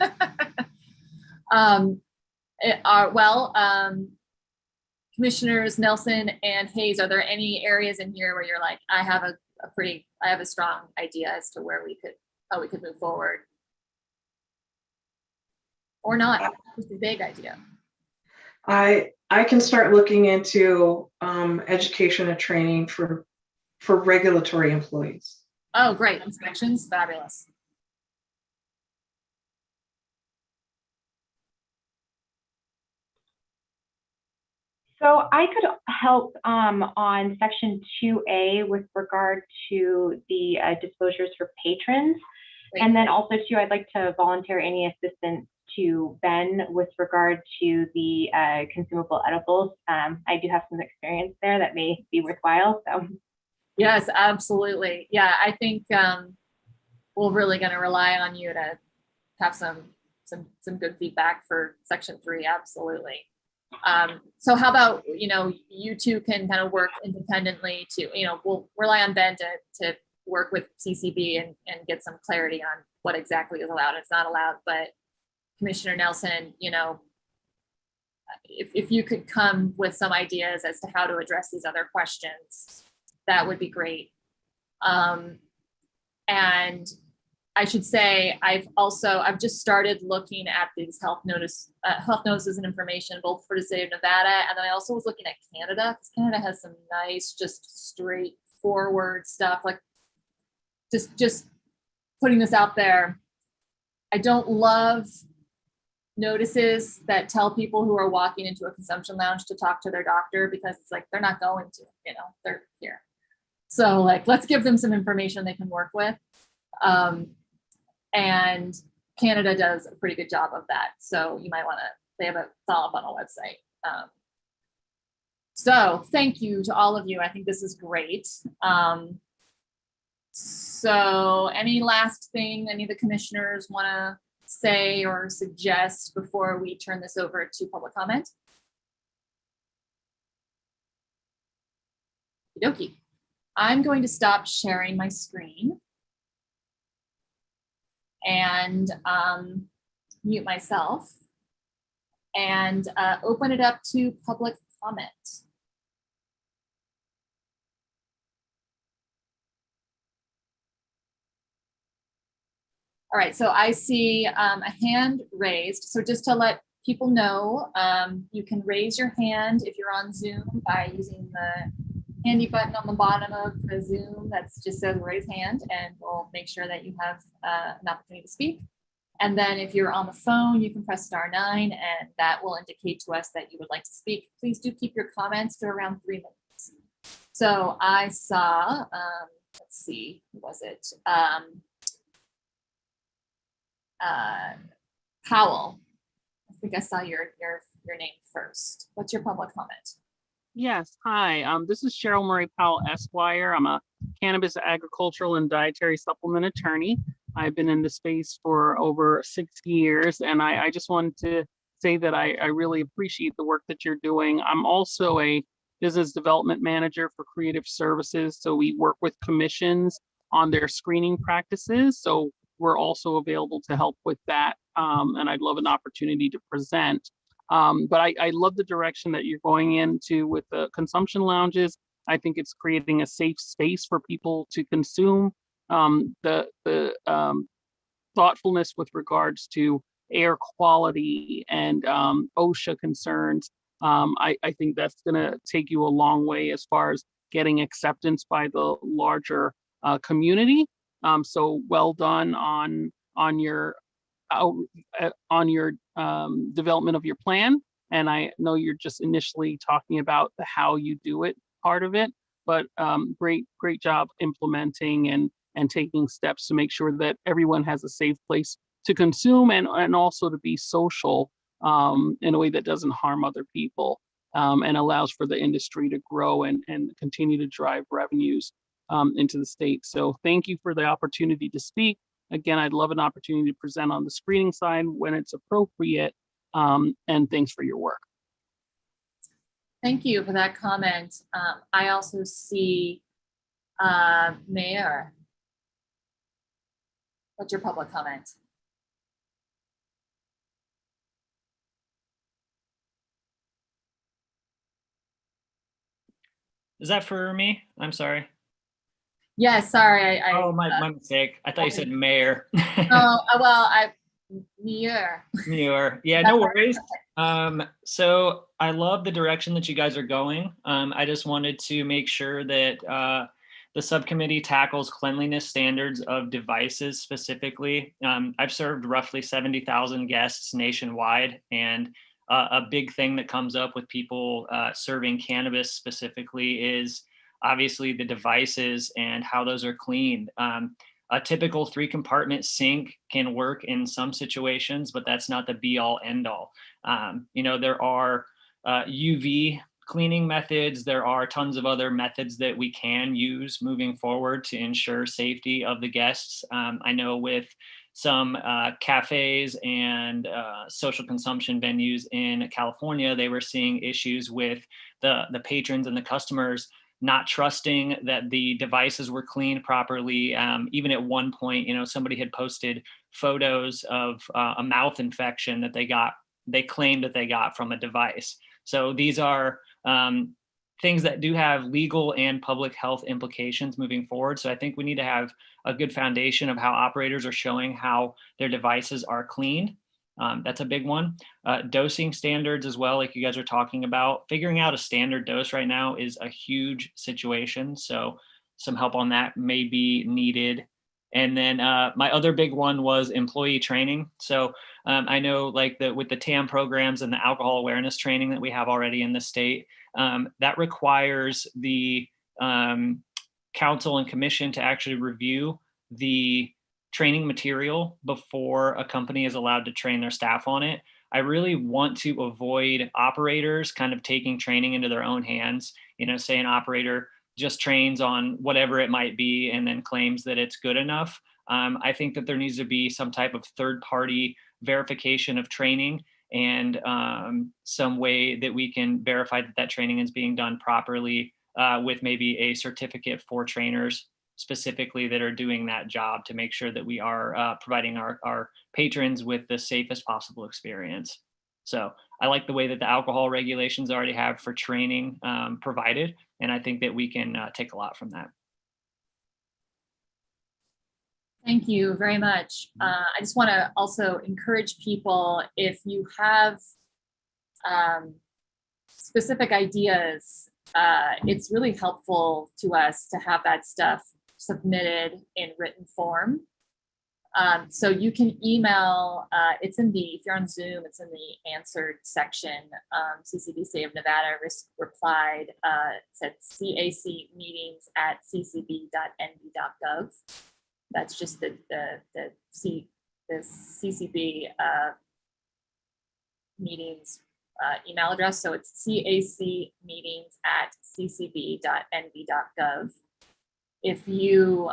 Commissioners Nelson and Hayes, are there any areas in here where you're like, I have a strong idea as to how we could move forward? Or not, just a big idea. I can start looking into education and training for regulatory employees. Oh, great. Inspections, fabulous. So I could help on section 2A with regard to the disclosures for patrons. Great. And then also too, I'd like to volunteer any assistance to Ben with regard to the consumable edibles. I do have some experience there that may be worthwhile. So Yes, absolutely. Yeah, I think we're really going to rely on you to have some good feedback for section 3. Absolutely. So how about, you two can kind of work independently to, we'll rely on Ben to work with CCB and get some clarity on what exactly is allowed and it's not allowed. But Commissioner Nelson, if you could come with some ideas as to how to address these other questions, that would be great. And I should say, I've just started looking at these health notices and information, both for the state of Nevada, and then I also was looking at Canada, because Canada has some nice, just straightforward stuff. Like, just putting this out there. I don't love notices that tell people who are walking into a consumption lounge to talk to their doctor, because it's like, they're not going to, they're here. So like, let's give them some information they can work with. And Canada does a pretty good job of that. So you might want to, they have a follow up on a website. So thank you to all of you. I think this is great. So any last thing any of the commissioners want to say or suggest before we turn this over to public comment? Okey-dokey. I'm going to stop sharing my screen and mute myself and open it up to public comment. All right, so I see a hand raised. So just to let people know, you can raise your hand if you're on Zoom by using the handy button on the bottom of the Zoom that just says raise hand, and we'll make sure that you have an opportunity to speak. And then if you're on the phone, you can press *9, and that will indicate to us that you would like to speak. Please do keep your comments to around 3 minutes. So I saw, let's see, who was it? Powell. I think I saw your name first. What's your public comment? Yes, hi. This is Cheryl Murray Powell Esquire. I'm a cannabis, agricultural, and dietary supplement attorney. I've been in the space for over 6 years, and I just wanted to say that I really appreciate the work that you're doing. I'm also a business development manager for creative services, so we work with commissions on their screening practices. So we're also available to help with that, and I'd love an opportunity to present. But I love the direction that you're going into with the consumption lounges. I think it's creating a safe space for people to consume. The thoughtfulness with regards to air quality and OSHA concerns, I think that's going to take you a long way as far as getting acceptance by the larger community. So well done on your development of your plan. And I know you're just initially talking about the how you do it part of it, but great job implementing and taking steps to make sure that everyone has a safe place to consume and also to be social in a way that doesn't harm other people and allows for the industry to grow and continue to drive revenues into the state. So thank you for the opportunity to speak. Again, I'd love an opportunity to present on the screening side when it's appropriate. And thanks for your work. Thank you for that comment. I also see Mayor. What's your public comment? Is that for me? I'm sorry. Yeah, sorry. My mistake. I thought you said mayor. Mayor. Mayor. Yeah, no worries. So I love the direction that you guys are going. I just wanted to make sure that the subcommittee tackles cleanliness standards of devices specifically. I've served roughly 70,000 guests nationwide, and a big thing that comes up with people serving cannabis specifically is obviously the devices and how those are cleaned. A typical 3-compartment sink can work in some situations, but that's not the be all end all. There are UV cleaning methods. There are tons of other methods that we can use moving forward to ensure safety of the guests. I know with some cafes and social consumption venues in California, they were seeing issues with the patrons and the customers not trusting that the devices were cleaned properly. Even at one point, somebody had posted photos of a mouth infection that they claimed that they got from a device. So these are things that do have legal and public health implications moving forward. So I think we need to have a good foundation of how operators are showing how their devices are cleaned. That's a big one. Dosing standards as well, like you guys are talking about. Figuring out a standard dose right now is a huge situation. So some help on that may be needed. And then my other big one was employee training. So I know with the TAM programs and the alcohol awareness training that we have already in the state, that requires the council and commission to actually review the training material before a company is allowed to train their staff on it. I really want to avoid operators kind of taking training into their own hands. Say an operator just trains on whatever it might be and then claims that it's good enough. I think that there needs to be some type of third-party verification of training and some way that we can verify that training is being done properly with maybe a certificate for trainers specifically that are doing that job to make sure that we are providing our patrons with the safest possible experience. So I like the way that the alcohol regulations already have for training provided, and I think that we can take a lot from that. Thank you very much. I just want to also encourage people, if you have specific ideas, it's really helpful to us to have that stuff submitted in written form. So you can email, if you're on Zoom, it's in the answered section. CCB State of Nevada replied, said cacmeetings@ccb.nv.gov. That's just the CCB meetings email address. So it's cacmeetings@ccb.nv.gov. If you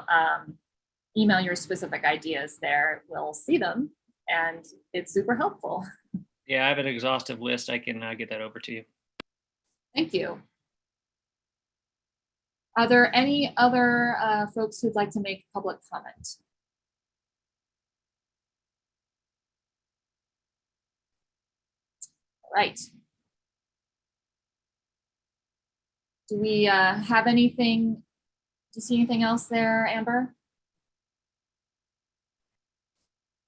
email your specific ideas there, we'll see them, and it's super helpful. Yeah, I have an exhaustive list. I can get that over to you. Thank you. Are there any other folks who'd like to make public comment? All right. Do we have anything? Do you see anything else there, Amber?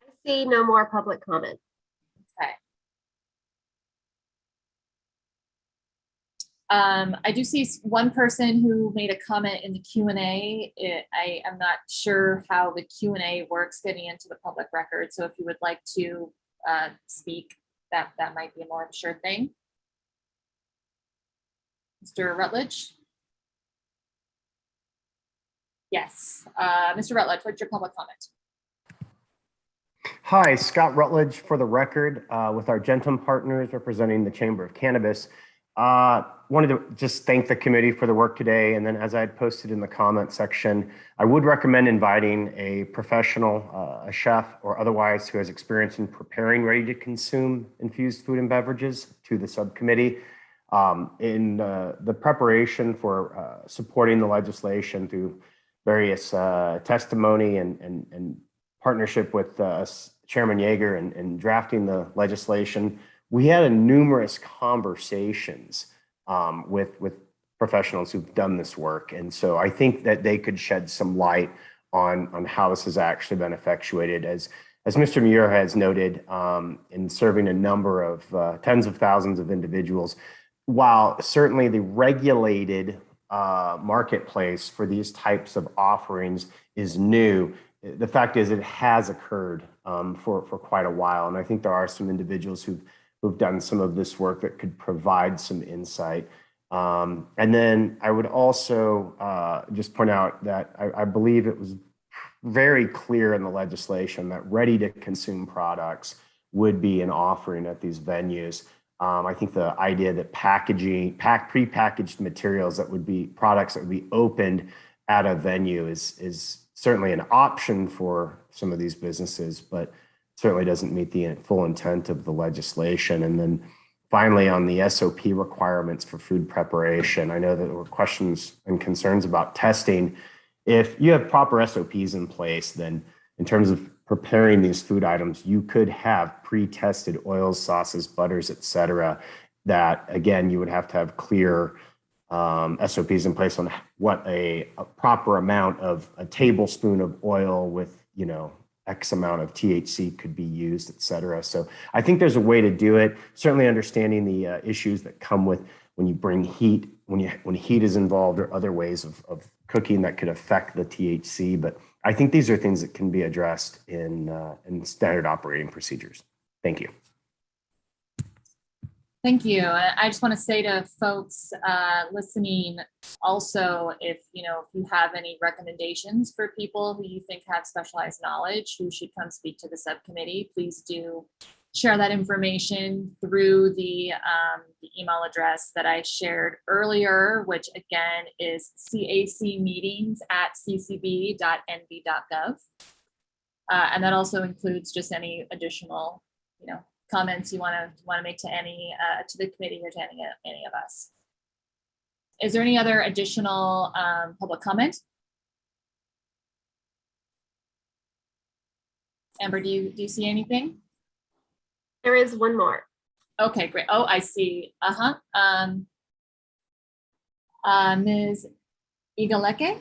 I see no more public comment. Okay. I do see one person who made a comment in the Q&A. I am not sure how the Q&A works getting into the public record. So if you would like to speak, that might be a more sure thing. Mr. Rutledge? Yes. Mr. Rutledge, what's your public comment? Hi, Scott Rutledge for the record with our Argentum partners representing the Chamber of Cannabis. Wanted to just thank the committee for the work today. And then as I had posted in the comment section, I would recommend inviting a professional, a chef or otherwise who has experience in preparing ready to consume infused food and beverages to the subcommittee. In the preparation for supporting the legislation through various testimony and partnership with Chairman Yeager and drafting the legislation, we had numerous conversations with professionals who've done this work. And so I think that they could shed some light on how this has actually been effectuated. As Mr. Muir has noted, in serving a number of tens of thousands of individuals, while certainly the regulated marketplace for these types of offerings is new, the fact is it has occurred for quite a while. And I think there are some individuals who've who've done some of this work that could provide some insight. And then I would also just point out that I believe it was very clear in the legislation that ready-to-consume products would be an offering at these venues. I think the idea that prepackaged materials that would be products that would be opened at a venue is certainly an option for some of these businesses, but certainly doesn't meet the full intent of the legislation. And then finally, on the SOP requirements for food preparation, I know that there were questions and concerns about testing. If you have proper SOPs in place, then in terms of preparing these food items, you could have pre-tested oils, sauces, butters, et cetera, that again, you would have to have clear SOPs in place on what a proper amount of a tablespoon of oil with, X amount of THC could be used, et cetera. So I think there's a way to do it. Certainly understanding the issues that come with when you bring heat, when heat is involved, or other ways of cooking that could affect the THC. But I think these are things that can be addressed in standard operating procedures. Thank you. Thank you. I just want to say to folks listening also, if you have any recommendations for people who you think have specialized knowledge who should come speak to the subcommittee, please do share that information through the email address that I shared earlier, which again is cacmeetings@ccb.nv.gov. And that also includes just any additional, comments you want to make to to the committee or to any of us. Is there any other additional public comment? Amber, do you see anything? There is one more. Okay, great. Oh, I see. Ms. Igaleke?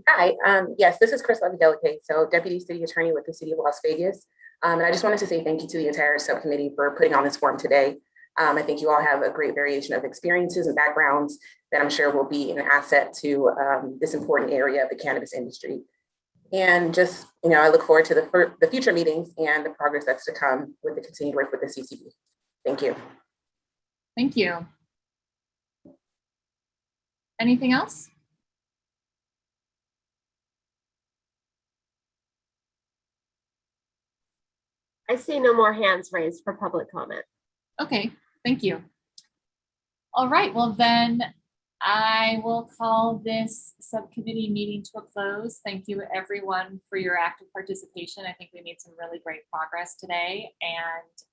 Hi, yes, this is Chris Levy-Delicate, so Deputy City Attorney with the City of Las Vegas. And I just wanted to say thank you to the entire subcommittee for putting on this forum today. I think you all have a great variation of experiences and backgrounds that I'm sure will be an asset to this important area of the cannabis industry. And just, I look forward to the future meetings and the progress that's to come with the continued work with the CCB. Thank you. Thank you. Anything else? I see no more hands raised for public comment. Okay, thank you. All right, well then I will call this subcommittee meeting to a close. Thank you everyone for your active participation. I think we made some really great progress today, and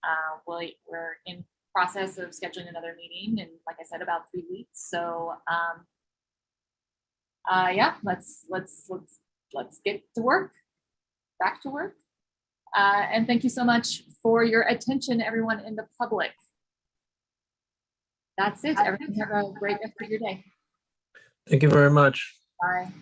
we're in process of scheduling another meeting in, like I said, about 3 weeks. So yeah, let's get to work, back to work. And thank you so much for your attention, everyone in the public. That's it. Everyone have a great rest of your day. Thank you very much. Bye.